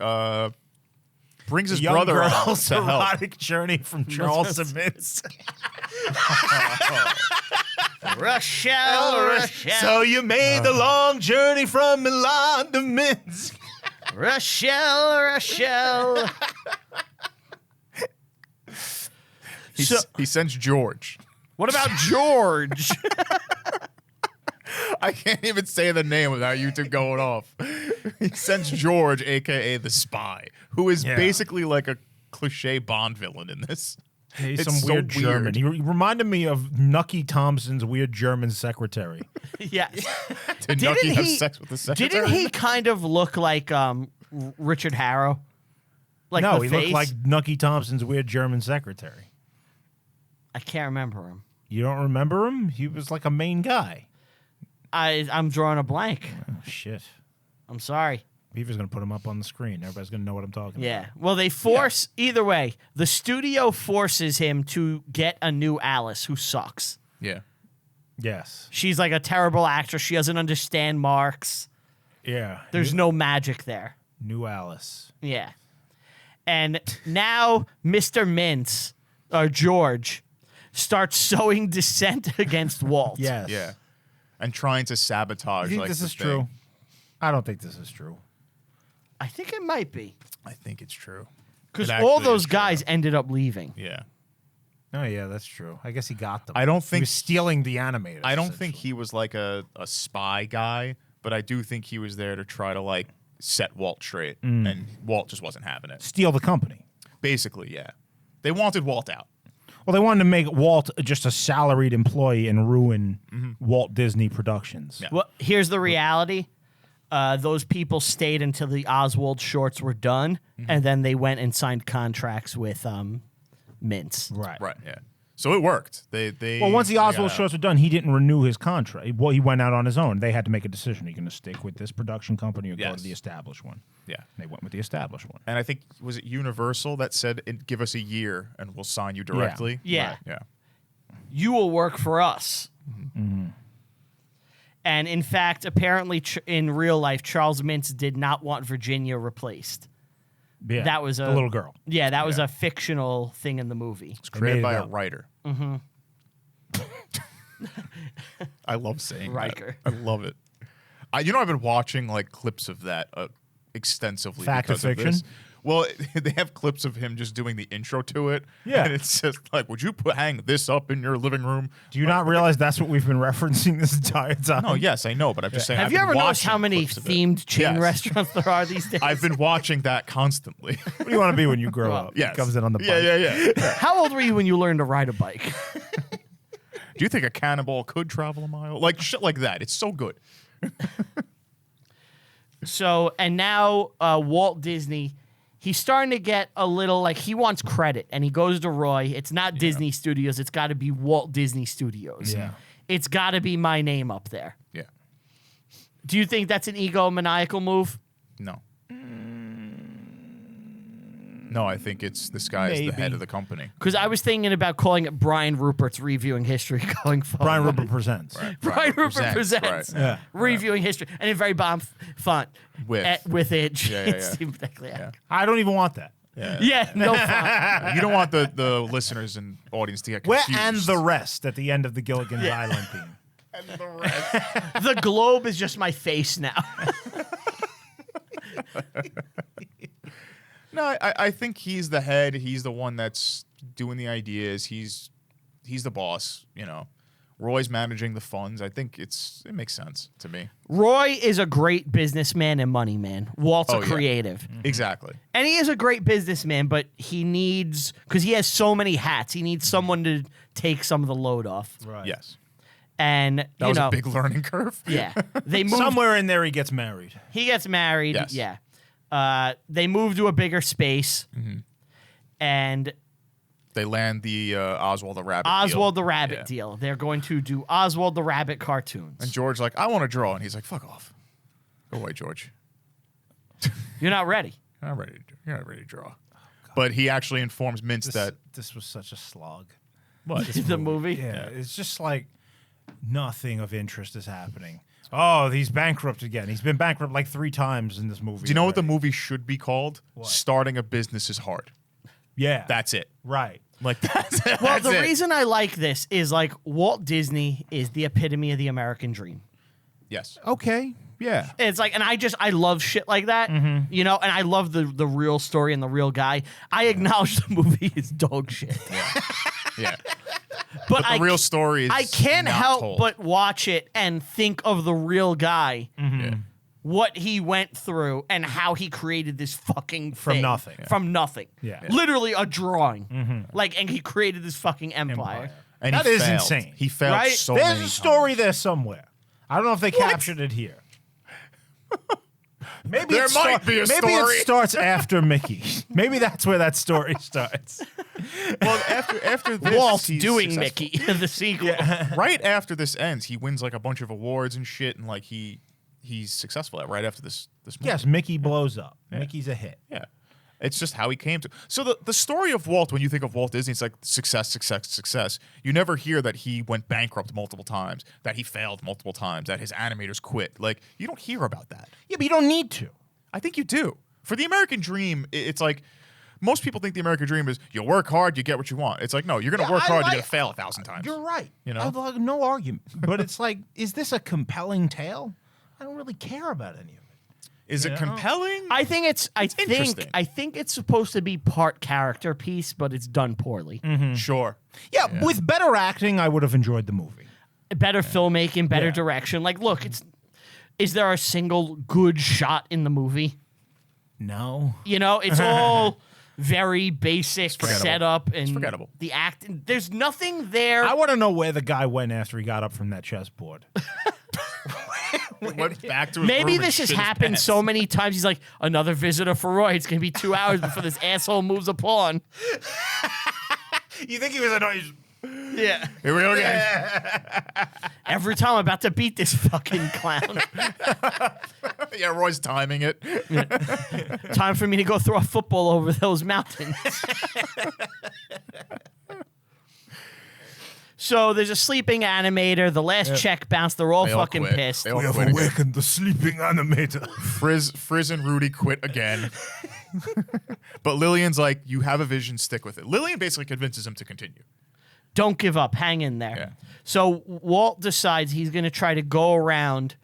brings his Young brother out girl's to help. erotic journey from Charles Simmons. Rochelle, Rochelle, So you made the long journey from Milan to Minsk. Rochelle, Rochelle. He sends George. What about George? I can't even say the name without you two going off. He sends George, a.k.a. the spy, who is Yeah. basically like a cliche Bond villain in this. He's It's some so weird German. weird. He reminded me of Nucky Thompson's weird German secretary. Yes. Did Didn't Nucky have he- sex with the secretary? Didn't he kind of look like Richard Harrow? Like No, the he face? looked like Nucky Thompson's weird German secretary. I can't remember him. You don't remember him? He was like a main guy. I'm drawing a blank. Oh, shit. I'm sorry. Beaver's going to put him up on the screen. Everybody's going to know what I'm talking Yeah. about. Well, they force either way. The studio forces him to get a new Alice who sucks. Yeah. Yes. She's like a terrible actress. She doesn't understand marks. Yeah. There's no magic there. New Alice. Yeah. And now Mr. Mintz, or George, starts sowing dissent against Walt. Yes. Yeah. And trying to sabotage. You think like, this the is thing. true? I don't think this is true. I think it might be. I think it's true. Because It all actually those is true. guys ended up leaving. Yeah. Oh yeah, that's true. I guess he got them. I don't he think was stealing the animators. I don't think essentially. he was like a spy guy, but I do think he was there to try to like set Walt straight, and Walt just wasn't having it. steal the company. Basically, yeah. They wanted Walt out. Well, they wanted to make Walt just a salaried employee and ruin Walt Disney Productions. Yeah. Well, here's the reality. Those people stayed until the Oswald shorts were done, and then they went and signed contracts with Mintz. Right. Right, yeah. So it worked. They Well, once the they Oswald got out. shows were done, he didn't renew his contract. Well, he went out on his own. They had to make a decision. Are you going to stick with this production company or go Yes. to the established one? Yeah. They went with the established one. And I think, was it Universal that said, give us a year and we'll sign you directly? Yeah. Right, yeah. You will work for us. And in fact, apparently in real life, Charles Mintz did not want Virginia replaced. Yeah. That was the little girl. Yeah, that was a fictional thing in the movie. It's They created made by it a up. writer. I love saying Riker. that. I love it. I've been watching like clips of that extensively. Fact or because of fiction? this. Well, they have clips of him just doing the intro to it. Yeah. And it's just like, would you hang this up in your living room? Do you not realize that's what we've been referencing this entire time? No, yes, I know, but I'm just saying. Have I've you been ever noticed watching how many clips of it. themed chain Yes. restaurants there are these days? I've been watching that constantly. What do you want to be when you grow Well, up? Yes. Comes in on the bike. Yeah. How old were you when you learned to ride a bike? Do you think a cannonball could travel a mile? Like shit like that. It's so good. So, and now Walt Disney, he's starting to get a little like he wants credit, and he goes to Roy. It's not Disney Studios. It's got to be Walt Disney Studios. Yeah. It's got to be my name up there. Yeah. Do you think that's an egomaniacal move? No. No, I think it's this guy is the head Maybe. of the company. Because I was thinking about calling it Brian Rupert's Reviewing History going forward. Brian Rupert presents. Brian Rupert presents Right. Yeah. Reviewing History, and in very bomb font with Edge. Yeah. It seemed exactly Yeah. I don't even want that. Yeah, no font. You don't want the listeners and audience to get Where confused. and the rest at the end of the Gilligan's Island theme. And the rest. The globe is just my face now. No, I think he's the head. He's the one that's doing the ideas. He's the boss. Roy's managing the funds. I think it makes sense to me. Roy is a great businessman and money man. Walt's Oh, a yeah. creative. Exactly. And he is a great businessman, but he needs, because he has so many hats, he needs someone to take some of the load off. Right. Yes. And, That was a big learning curve. yeah. They move. Somewhere in there he gets married. He gets married. Yes. Yeah. They move to a bigger space. And They land the Oswald the Rabbit. Oswald deal. the Rabbit Yeah. deal. They're going to do Oswald the Rabbit cartoons. And George's like, I want to draw, and he's like, fuck off. Go away, George. You're not ready. You're not ready to draw. But he actually informs Mintz that This was such a slog. what? The movie. Yeah, it's just like nothing of interest is happening. Oh, he's bankrupt again. He's been bankrupt like 3 times in this movie. Do you know what the already. movie should be called? Starting a Business is Hard. Yeah. That's it. right. Like that's Well, that's the it. reason I like this is like Walt Disney is the epitome of the American dream. Yes. Okay. Yeah. It's like, and I love shit like that, and I love the real story and the real guy. I acknowledge the movie is dog shit, Yeah. but The real story is I can't not help told. but watch it and think of the real guy, Yeah. what he went through, and how he created this fucking From thing. nothing. From nothing. Yeah. Literally a drawing. Like, and he created this fucking empire. And That he is failed. insane. He failed Right? so There's many a story times. there somewhere. I don't know if they captured it here. Maybe There might be a Maybe story. it starts after Mickey. Maybe that's where that story starts. Well, after this, Walt he's doing successful. Mickey, the sequel. Right after this ends, he wins like a bunch of awards and shit, and like he's successful at right after this movie. Yes, Mickey blows up. Mickey's a hit. Yeah. It's just how he came to. So the story of Walt, when you think of Walt Disney, it's like success, success, success. You never hear that he went bankrupt multiple times, that he failed multiple times, that his animators quit. Like, you don't hear about that. Yeah, but you don't need to. I think you do. For the American dream, it's like most people think the American dream is you work hard, you get what you want. It's like, no, you're going to work hard, you're going to fail 1,000 times. You're right. You know? I've like, no argument. But it's like, is this a compelling tale? I don't really care about any of it. Is it compelling? I think it's interesting. I think it's supposed to be part character piece, but it's done poorly. Sure. Yeah, with better acting, I would have enjoyed the movie. Better filmmaking, better direction. Like, look, is there a single good shot in the movie? No. You know, it's all very basic setup and forgettable. the acting. There's nothing there. I want to know where the guy went after he got up from that chessboard. Went back to his Maybe room and this has shit his happened pants. so many times. He's like, another visitor for Roy. It's going to be 2 hours before this asshole moves a pawn. You think he was annoyed? Yeah. Here we go again. Every time I'm about to beat this fucking clown. Yeah, Roy's timing it. Time for me to go throw a football over those mountains. So there's a sleeping animator. The last check bounced. They're all They all fucking quit. pissed. They all quit again. the sleeping animator. Frizz and Rudy quit again. But Lillian's like, you have a vision, stick with it. Lillian basically convinces him to continue. Don't give up. Hang in there. Yeah. So Walt decides he's going to try to go around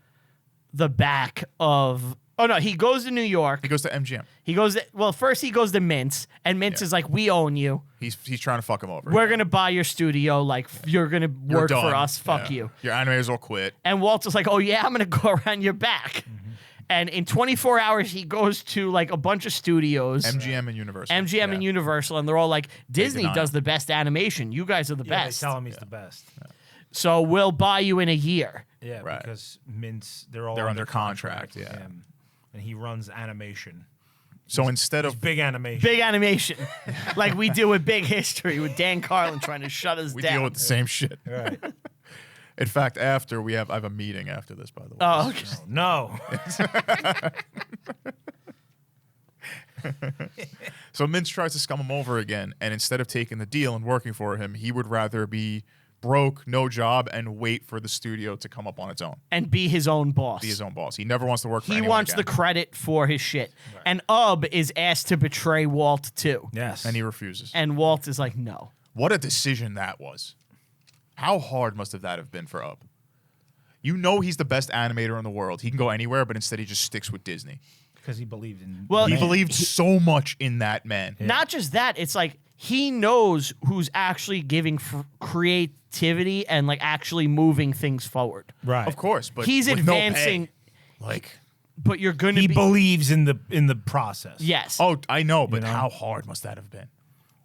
the back of... Oh, no. He goes to New York. He goes to MGM. He goes... First he goes to Mintz. And Mintz is like, we own you. He's trying to fuck him over. We're going to buy your studio. Like, you're going to You're work done. for us. Fuck Yeah. you. Your animators will quit. And Walt's is like, oh, yeah, I'm going to go around your back. And in 24 hours, he goes to, like, a bunch of studios. MGM and Universal. MGM and Universal, and they're all like, Disney deny does him. the best animation. You guys are the Yeah, best. they tell him he's the best. So we'll buy you in a year. Yeah, Right. because Mintz, they're all They're under under contract, with yeah. him, and he runs animation. So instead It's of big animation. Big animation. Like we deal with Big History with Dan Carlin trying to shut us we down. deal with the same shit. Right. In fact, I have a meeting after this, by the way. Oh, okay. No. So Mintz tries to scum him over again, and instead of taking the deal and working for him, he would rather be broke, no job, and wait for the studio to come up on its own. And be his own boss. Be his own boss. He never wants to work for He anyone wants again. the credit for his shit. And Ub is asked to betray Walt too. Yes. And he refuses. And Walt is like, no. What a decision that was. How hard must that have been for Ub? You know he's the best animator in the world. He can go anywhere, but instead he just sticks with Disney. Because he believed in. Well, He Man. believed so much in that man. Not just that, it's like he knows who's actually giving creativity and like actually moving things forward. Right. Of course, but He's with no pay. advancing, Like, but you're going to He be... believes in the process. Yes. oh, I know, but know? how hard must that have been?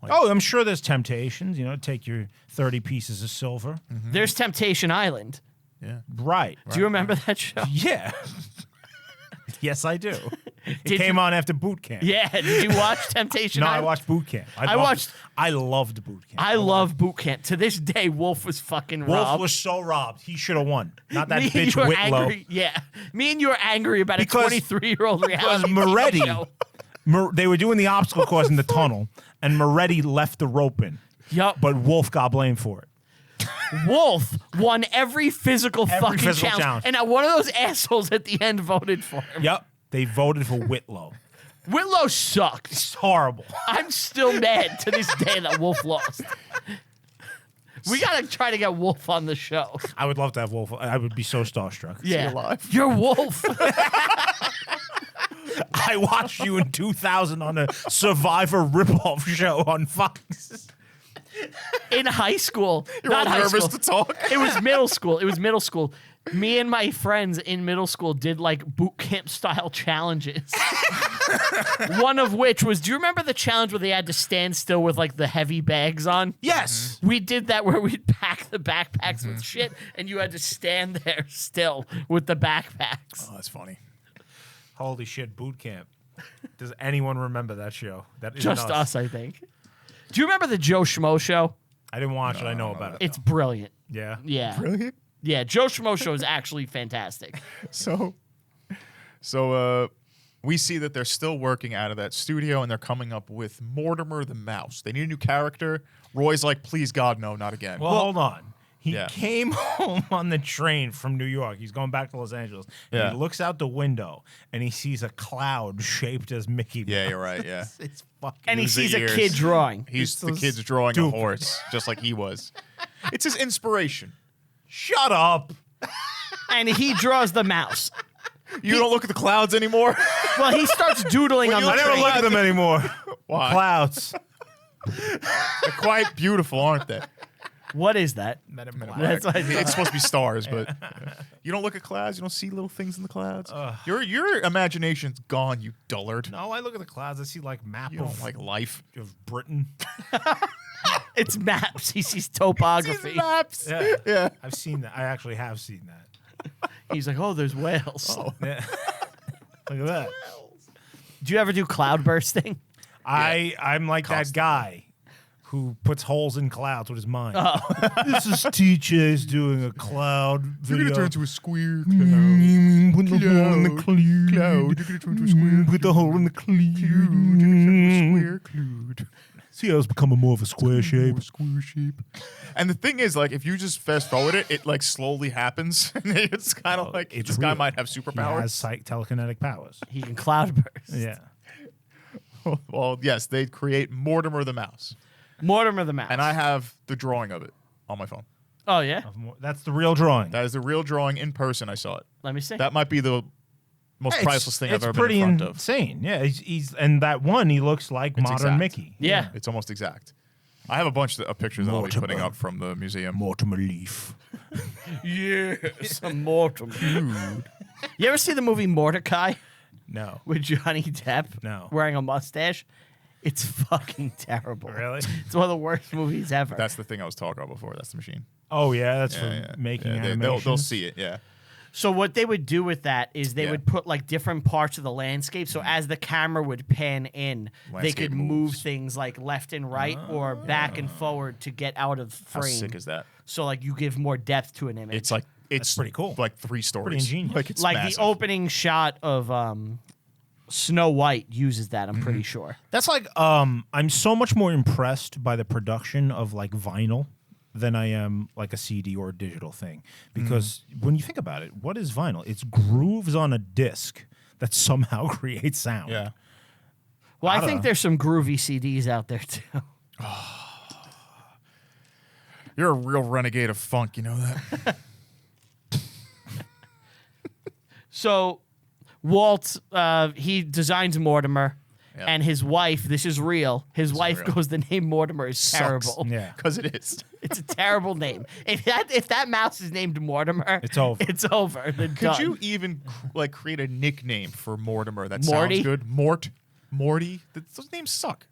Oh, I'm sure there's temptations. Take your 30 pieces of silver. There's Temptation Island. Yeah. Right. Do you remember that show? Yeah. Yes, I do. It Did came you- on after boot camp. Yeah. Did you watch Temptation No, I Island? watched boot camp. I watched- I loved boot camp. I love boot camp. To this day, Wolf was fucking Wolf robbed. was so robbed. He should have won. Not that Me and bitch you were Whitlow. angry. Yeah. Me and you were angry about Because- a 23-year-old Because reality TV Moretti, show. They were doing the obstacle course in the tunnel, and Moretti left the rope in. Yup. But Wolf got blamed for it. Wolf won every physical fucking physical challenge. challenge. And now one of those assholes at the end voted for him. Yep. They voted for Whitlow. Whitlow sucked. It's horrible. I'm still mad to this day that Wolf lost. We gotta try to get Wolf on the show. I would love to have Wolf. I would be so starstruck. Yeah, alive? you're Wolf. I watched you in 2000 on a Survivor ripoff show on Fox. In high school, You're all not high nervous school. to talk. It was middle school. It was middle school. Me and my friends in middle school did like boot camp style challenges. One of which was, do you remember the challenge where they had to stand still with like the heavy bags on? Yes. We did that where we'd pack the backpacks with shit and you had to stand there still with the backpacks. Oh, that's funny. Holy shit, boot camp. Does anyone remember that show? That is Just us, I think. Do you remember the Joe Schmo show? I didn't watch it. I know about it. It's brilliant. Yeah. Yeah. Brilliant. Yeah, Joe Schmo show is actually fantastic. So we see that they're still working out of that studio and they're coming up with Mortimer the Mouse. They need a new character. Roy's like, please God, no, not again. Well, hold on. He Yeah. came home on the train from New York. He's going back to Los Angeles. And Yeah. he looks out the window and he sees a cloud shaped as Mickey Mouse. Yeah, you're right, yeah. It's fucking. And he Use the sees a ears. kid drawing. He's It's the so kid's drawing a stupid. horse, just like he was. It's his inspiration. Shut up. And he draws the mouse. You don't look at the clouds anymore? Well, he starts doodling on the I never train. look at them anymore. Why? Clouds. They're quite beautiful, aren't they? What is that? Men in Black. That's what I It's thought. supposed to be stars, but you don't look at clouds. You don't see little things in the clouds. Your imagination's gone, you dullard. No, I look at the clouds. I see like map You don't like life. of Britain. It's maps. He sees topography. Maps. Yeah. Yeah. I've seen that. I actually have seen that. He's like, oh, there's whales. Yeah. Look at that. Do you ever do cloud bursting? I'm like that Constantly. guy who puts holes in clouds with his mind. This is TJ's doing a cloud You're video. gonna turn into a square cloud. Put the hole in the Cloud. cloud. Cloud. You're gonna turn into a square Put the hole in the cloud. You're gonna turn into a square cloud. See how it's becoming more of a square shape. More square shape. And the thing is, like, if you just fast forward it, it like slowly happens. It's kind of like it's this guy real. might have He superpowers. has telekinetic powers. He can cloud burst. Yeah. Well, yes, they create Mortimer the Mouse, Mortimer the Mouse. and I have the drawing of it on my phone. Oh, yeah? That's the real drawing. That is the real drawing in person. I saw it. Let me see. That might be the most priceless thing I've ever been in front of. It's pretty insane. Yeah, he's and that one he looks like It's modern exact. Mickey. Yeah. It's almost exact. I have a bunch of pictures that I'll be Mortimer. putting up from the museum. Mortimer Leaf. Yes, a Mortimer. You ever see the movie Mordecai No. with Johnny Depp? No. Wearing a mustache? It's fucking terrible. Really? It's one of the worst movies ever. That's the thing I was talking about before. That's the machine. Oh yeah, that's Yeah, for yeah. making Yeah, animations. they'll see it. Yeah. So what they would do with that is they Yeah. would put like different parts of the landscape. So as the camera would pan in, they Landscape could move moves. things like left and right or back and forward to get out of How frame. sick is that? So like you give more depth to an image. It's pretty cool. Like 3 stories. ingenious. Like it's like massive. the opening shot of Snow White uses that, I'm Mm-hmm. pretty sure. That's like I'm so much more impressed by the production of like vinyl than I am like a CD or a digital thing. Because when you think about it, what is vinyl? It's grooves on a disc that somehow create sound. Yeah. Well, I don't think know. there's some groovy CDs out there too. You're a real renegade of funk, you know that? So Walt, he designs Mortimer, Yeah. and his wife. This is real. His wife real. goes, "The name Mortimer is terrible. Yeah. Because it is. It's a terrible name. If that mouse is named Mortimer, It's over. It's over. They're Could done. you even like create a nickname for Mortimer that Morty? sounds good? Morty? Those names suck.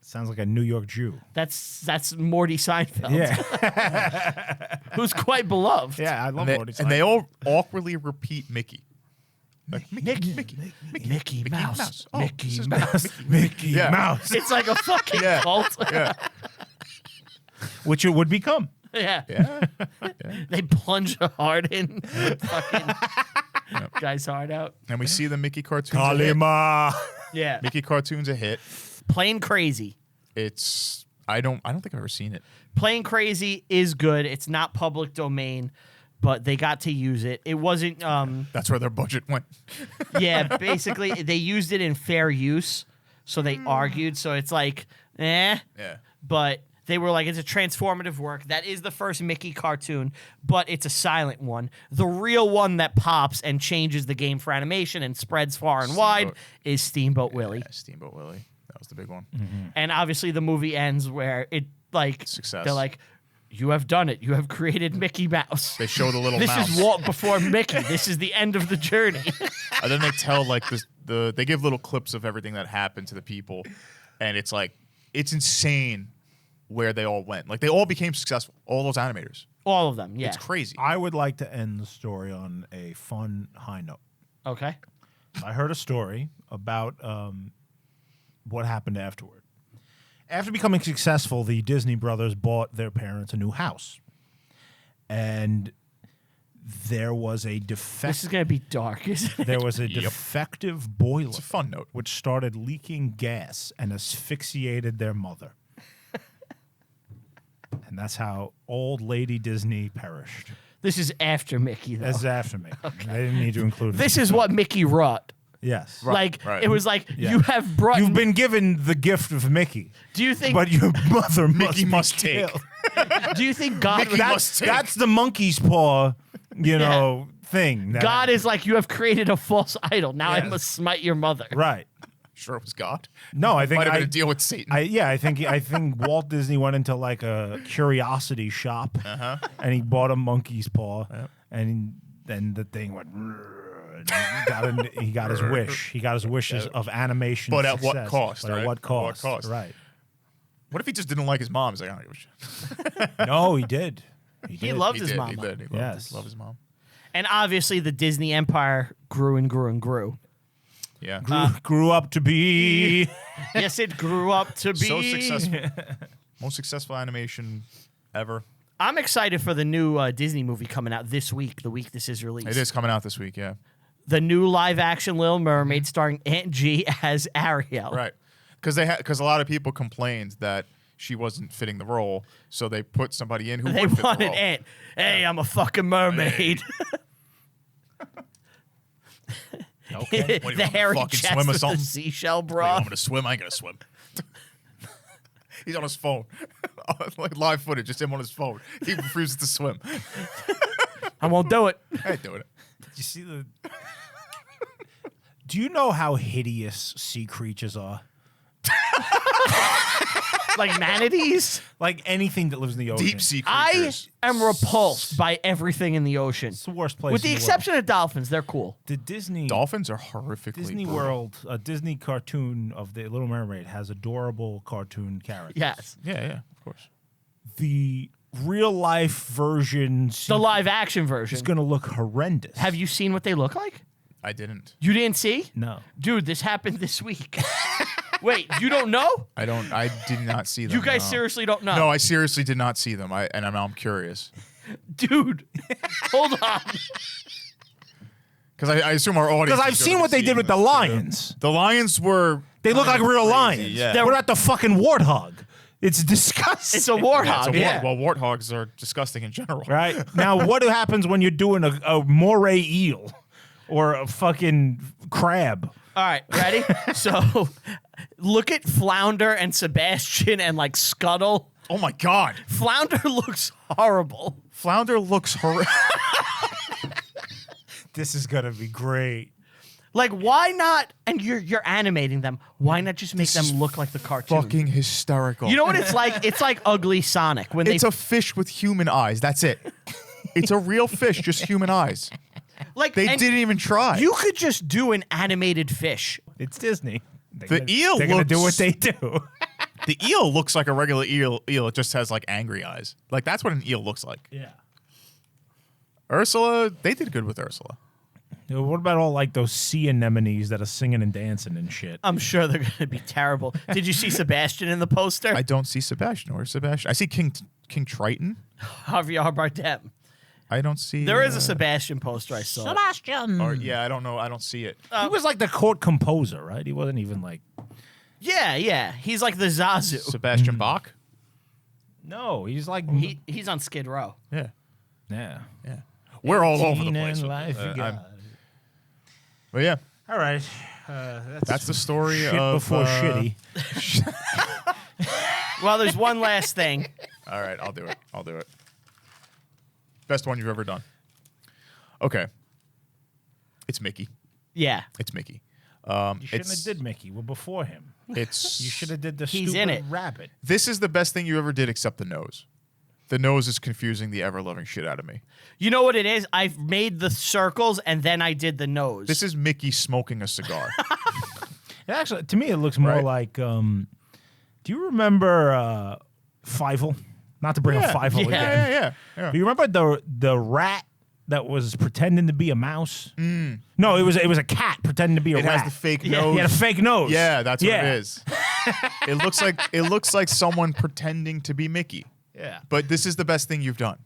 Sounds like a New York Jew. That's Morty Seinfeld, Yeah. who's quite beloved. Yeah, I love Morty. And they all awkwardly repeat Mickey. Like Mickey. Mickey Mouse. Mouse. Oh, Mickey this is Mouse. Mickey Yeah. Mouse. It's like a fucking Yeah. cult. Yeah. Which it would become. Yeah. Yeah. They plunge a heart in. Fucking guy's heart out. And we see the Mickey cartoons. A hit. Kalima. Yeah. Mickey cartoons a hit. Plain Crazy. It's I don't think I've ever seen it. Plain Crazy is good. It's not public domain, but they got to use it. It wasn't That's where their budget went. yeah, basically they used it in fair use. So they argued. So it's like, Yeah. but they were like, it's a transformative work. That is the first Mickey cartoon, but it's a silent one. The real one that pops and changes the game for animation and spreads far and wide Steamboat. is Steamboat Willie. Yeah, Steamboat Willie. That was the big one. And obviously the movie ends where it like Success. they're like, you have done it. You have created Mickey Mouse. They show the little This mouse. is Walt before Mickey. This is the end of the journey. And then they tell like they give little clips of everything that happened to the people, and it's like it's insane where they all went. Like they all became successful. All those animators. All of them, yeah. It's crazy. I would like to end the story on a fun high note. Okay. I heard a story about what happened afterward. After becoming successful, the Disney brothers bought their parents a new house. And there was a This is going to be dark, isn't it? there was a defective boiler It's a fun note. which started leaking gas and asphyxiated their mother. And that's how old Lady Disney perished. This is after Mickey, though. That's after me. They didn't need to include This me. is what Mickey wrought. Yes. Like, right. it was like, Yeah. you have brought... You've been given the gift of Mickey, do you think but your mother Mickey be must take. killed. Do you think God... Mickey must take. That's the monkey's paw, you know, thing. That God is like, you have created a false idol. Now I must smite your mother. right. Sure, it was God. No, I think Might have been a deal with Satan. I think Walt Disney went into like a curiosity shop, and he bought a monkey's paw, and then the thing went. And he got his wish. He got his wishes of animation. But at what success. cost, But right? at what cost? What cost? Right. What if he just didn't like his mom? He's like, I don't give a shit. No, he did. He loved his did, mama. He did. He loved, Yes. loved his mom. And obviously, the Disney empire grew and grew and grew. Yeah. Grew up to be. Yes, it grew up to be. So successful. Most successful animation ever. I'm excited for the new Disney movie coming out this week, the week this is released. It is coming out this week, yeah. The new live-action Little Mermaid starring Aunt G as Ariel. Right. Because a lot of people complained that she wasn't fitting the role, so they put somebody in who They would fit the wanted role. Aunt. Hey, I'm a fucking mermaid. Okay. What, do you The want me to hairy fucking chest swim or with the something? seashell What, you bra. want me to swim? I ain't gonna swim. He's on his phone. Like live footage, just him on his phone. He refuses to swim. I won't do it. I ain't doing it. Did you see the? Do you know how hideous sea creatures are? Like manatees? Like anything that lives in the ocean. Deep sea I creatures. am repulsed by everything in the ocean. It's the worst place. With the in world. exception of dolphins, they're cool. The Disney Dolphins are horrifically Disney brutal. World, a Disney cartoon of the Little Mermaid has adorable cartoon characters. Yes. Yeah, of course. The real life version The live action version. is going to look horrendous. Have you seen what they look like? I didn't. You didn't see? No. Dude, this happened this week. Wait, you don't know? I did not see them. You guys no. seriously don't know? No, I seriously did not see them. I'm curious. Dude, hold on. Because I assume our audience. Because I've is seen gonna what be they did seeing with the this, too. lions. The lions were. They look like kind of real crazy, lions. Yeah. They're not the fucking warthog. It's disgusting. It's a warthog, Yeah, yeah. well, warthogs are disgusting in general. Right? Now, what happens when you're doing a moray eel or a fucking crab? All right, ready? So look at Flounder and Sebastian and like Scuttle. Oh my God, Flounder looks horrible. Flounder looks horrific. This is going to be great. Like, why not? And you're animating them. Why not just make them look like the cartoon? Fucking hysterical. You know what it's like? It's like Ugly Sonic when It's a fish with human eyes. That's it. It's a real fish, just human eyes. like They and didn't even try. You could just do an animated fish. It's Disney. The eel They're going to do what looks- they do. The eel looks like a regular eel. It just has like angry eyes. Like that's what an eel looks like. Yeah. Ursula, they did good with Ursula. What about all like those sea anemones that are singing and dancing and shit? I'm sure they're going to be terrible. Did you see Sebastian in the poster? I don't see Sebastian. Where's Sebastian? I see King Triton. Javier Bardem. I don't see. There is a Sebastian poster I saw. Sebastian. Or, yeah, I don't know. I don't see it. He was like the court composer, right? He wasn't even like. Yeah. He's like the Zazu. Sebastian Bach. No, he's like. He's on Skid Row. Yeah, yeah. yeah. We're all over the Teen place. and with life it. you I'm- got. But yeah, All right. that's the story shit of before shitty. Well, there's one last thing. All right, I'll do it. Best one you've ever done. Okay. It's Mickey. Yeah. It's Mickey. You shouldn't it's, have did Mickey. We're before him. It's You should have did the He's stupid in it. rabbit. This is the best thing you ever did, except the nose. The nose is confusing the ever loving shit out of me. You know what it is? I've made the circles and then I did the nose. This is Mickey smoking a cigar. Actually, to me, it looks more Right. like. Do you remember Fievel? Not to bring up Fievel Yeah. again. Yeah. Do you remember the rat that was pretending to be a mouse? No, it was a cat pretending to be a It rat. has the fake He nose. had a fake nose. Yeah, that's what it is. It looks like someone pretending to be Mickey. Yeah, But this is the best thing you've done.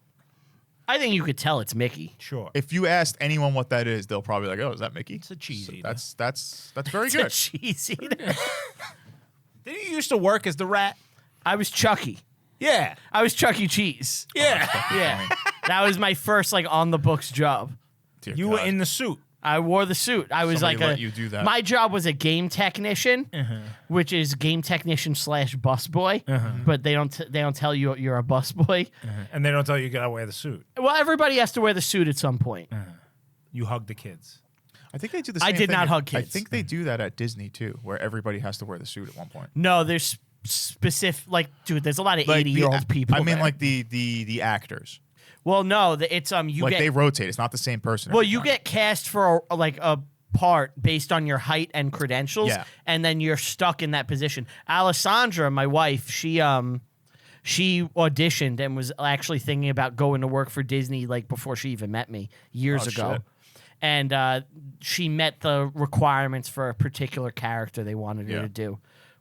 I think you could tell it's Mickey. sure. If you asked anyone what that is, they'll probably be like, "Oh, is that Mickey?" It's a cheese So eater. that's very It's good. a cheese eater. Did you used to work as the rat? I was Chucky. Yeah. I was Chuck E. Cheese. Yeah. Yeah. That was my first like on the books job. Dear You were God. in the suit. I wore the suit. I was Somebody like let you do that. My job was a game technician, which is game technician / busboy. But they don't tell you you're a busboy. And they don't tell you gotta wear the suit. Well, everybody has to wear the suit at some point. You hug the kids. I think they do the I same did thing not hug I kids. think they do that at Disney too, where everybody has to wear the suit at one point. No, there's specific, like, dude, there's a lot of Like the- 80-year-old people. I mean, there. like the actors. well, no, it's you Like get they rotate. It's not the same person. well, every you time. get cast for a part based on your height and credentials, Yeah. and then you're stuck in that position. Alessandra, my wife, she auditioned and was actually thinking about going to work for Disney like before she even met me years Oh, ago. shit. And she met the requirements for a particular character they wanted her Yeah. to do.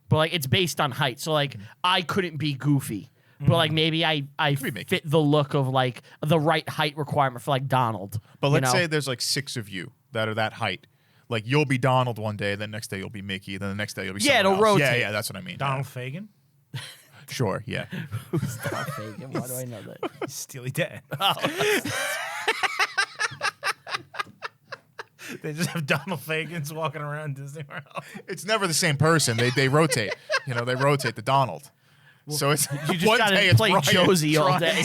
But like it's based on height. So like I couldn't be Goofy. But like maybe I be Mickey. fit the look of like the right height requirement for like Donald. But you let's know? say there's like 6 of you that are that height. Like you'll be Donald one day, then next day you'll be Mickey, then the next day you'll be Yeah, someone it'll else. rotate. Yeah, that's what I mean. Donald Fagan, Yeah. Sure, yeah. Stop Fagan. Why do I know that? Steely Dan. They just have Donald Fagans walking around Disney World. It's never the same person. They rotate. You know, they rotate the Donald. So it's You just one day gotta it's play Brian Josie all trying- day.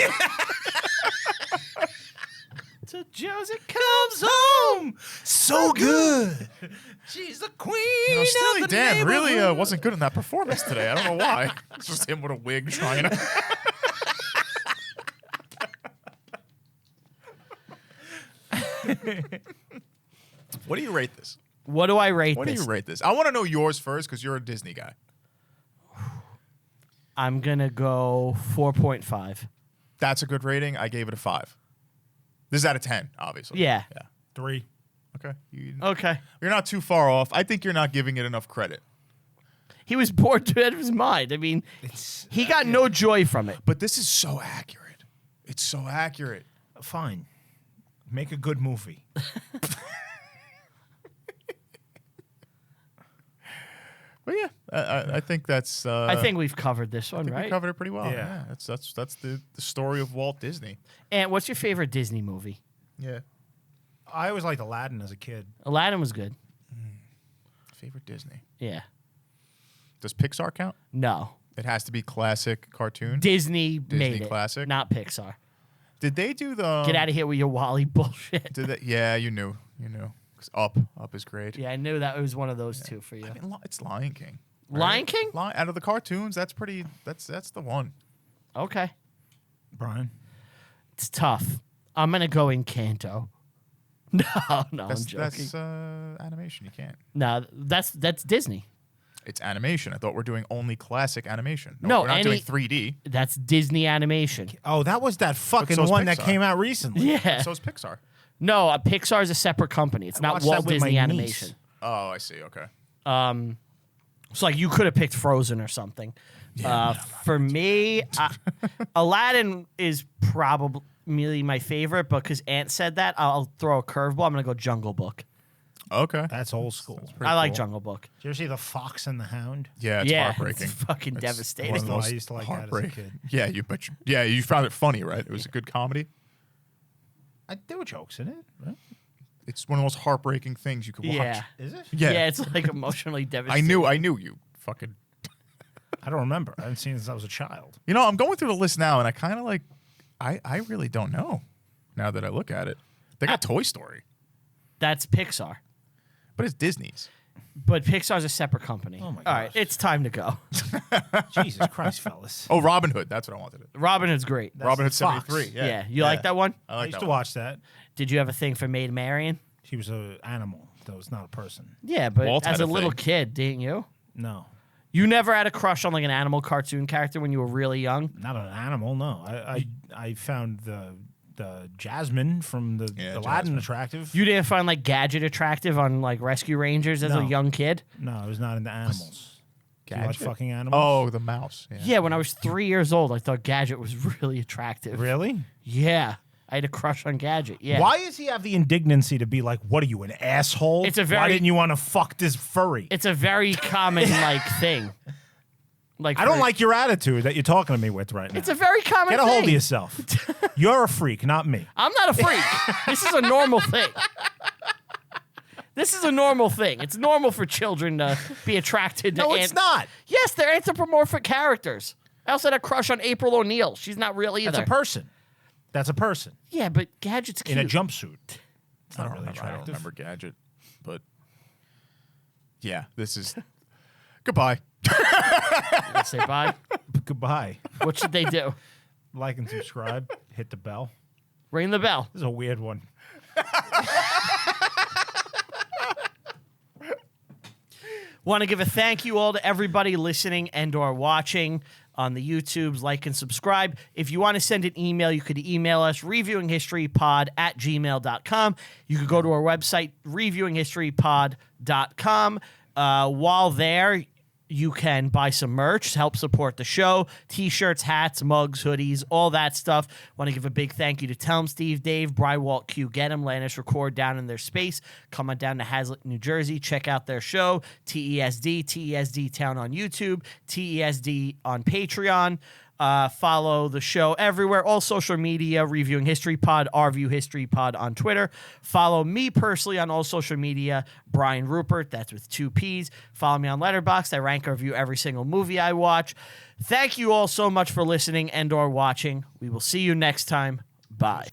So Josie comes home. So good. She's the queen You know, Steely of the Dan really neighborhood. wasn't good in that performance today. I don't know why. It's just him with a wig trying to. What do you rate this? What do I rate What do this? you rate this? I want to know yours first because you're a Disney guy. I'm gonna go 4.5. That's a good rating. I gave it a 5. This is out of 10, obviously. Yeah. Yeah. 3. Okay. Okay. You're not too far off. I think you're not giving it enough credit. He was bored to out of his mind. I mean, he got no joy from it. But this is so accurate. It's so accurate. Fine. Make a good movie. But yeah, I think that's. I think we've covered this one, I think right? we covered it pretty well. Yeah. Yeah, that's the story of Walt Disney. And what's your favorite Disney movie? Yeah, I always liked Aladdin as a kid. Aladdin was good. favorite Disney. Yeah. Does Pixar count? No. It has to be classic cartoon. Disney made it. classic? Not Pixar. Did they do the? Get out of here with your Wally bullshit. Did they, yeah, you knew. 'Cause Up is great. Yeah, I knew that was one of those two for you. I mean, it's Lion King. Lion King? Out of the cartoons, that's pretty. That's the one. Okay. Brian. It's tough. I'm gonna go Encanto. No, I'm joking. That's animation. You can't. No, that's Disney. It's animation. I thought we're doing only classic animation. No, we're not any- doing 3D. That's Disney animation. Oh, that was that fucking so's one that Pixar. came out recently. Yeah. So is Pixar. No, Pixar is a separate company. It's not watched Walt that with my Disney niece. Animation. Oh, I see. Okay. So like you could have picked Frozen or something. For me, Aladdin is probably my favorite, but because Aunt said that, I'll throw a curveball. I'm gonna go Jungle Book. Okay. That's old school. Pretty I like cool. Jungle Book. Did you ever see The Fox and the Hound? Yeah, it's Yeah, heartbreaking. it's fucking devastating. one of the I most used to like that as a heartbreak- kid. Yeah, you found it funny, right? It was a good comedy. There were jokes in it. Right? It's one of the most heartbreaking things you could watch. Yeah. Is it? Yeah. It's like emotionally I devastating. knew you fucking. I don't remember. I haven't seen it since I was a child. You know, I'm going through the list now, and I kind of like. I really don't know. Now that I look at it, they got Toy Story, That's Pixar. but it's Disney's. But Pixar's a separate company. Oh my All right, gosh. it's time to go. Jesus Christ, fellas. Oh, Robin Hood. That's what I wanted. Robin Hood's great. Robin Hood the Fox. 73. Yeah. Yeah. You like that one? I I like used that to one. watch that. Did you have a thing for Maid Marian? She was an animal. That was not a person. Yeah, but Walt as had a a little thing. kid, didn't you? No. You never had a crush on like an animal cartoon character when you were really young? Not an animal, no. I found the Jasmine from the Aladdin Jasmine. attractive. You didn't find like Gadget attractive on like Rescue Rangers as a No. young kid? No, I was not into animals. Do you like Gadget? fucking animals? Oh, the mouse. Yeah. Yeah, when I was 3 years old, I thought Gadget was really attractive. Really? Yeah. I had a crush on Gadget. Yeah. Why does he have the indignancy to be like, what are you, an asshole? It's a Why very- didn't you want to fuck this furry? It's a very common like thing. Like I don't for- like your attitude that you're talking to me with right now. It's a very common Get a thing. hold of yourself. You're a freak, not me. I'm not a freak. This is a normal thing. This is a normal thing. It's normal for children to be attracted to No, it's not. Yes, they're anthropomorphic characters. I also had a crush on April O'Neil. She's not real either. That's a person. That's a person Yeah, but Gadget's cute. in a jumpsuit. It's not really I don't attractive. remember Gadget, but yeah, this is goodbye. Let's say bye. Goodbye. What should they do? Like and subscribe. Hit the bell. Ring the bell. This is a weird one. Want to give a thank you all to everybody listening and or watching on the YouTubes. Like and subscribe. If you want to send an email, you could email us reviewinghistorypod@gmail.com. You could go to our website, reviewinghistorypod.com. While there, you can buy some merch, help support the show, T-shirts, hats, mugs, hoodies, all that stuff. Want to give a big thank you to Telm, Steve, Dave, Bry, Walt, Q, Get 'em, Lannis Record down in their space. Come on down to Hazlitt, New Jersey. Check out their show, TESD Town on YouTube, TESD on Patreon. Follow the show everywhere, all social media, Reviewing History Pod, RView History Pod on Twitter. Follow me personally on all social media, Brian Rupert, that's with 2 P's. Follow me on Letterboxd. I rank and review every single movie I watch. Thank you all so much for listening and or watching. We will see you next time. Bye.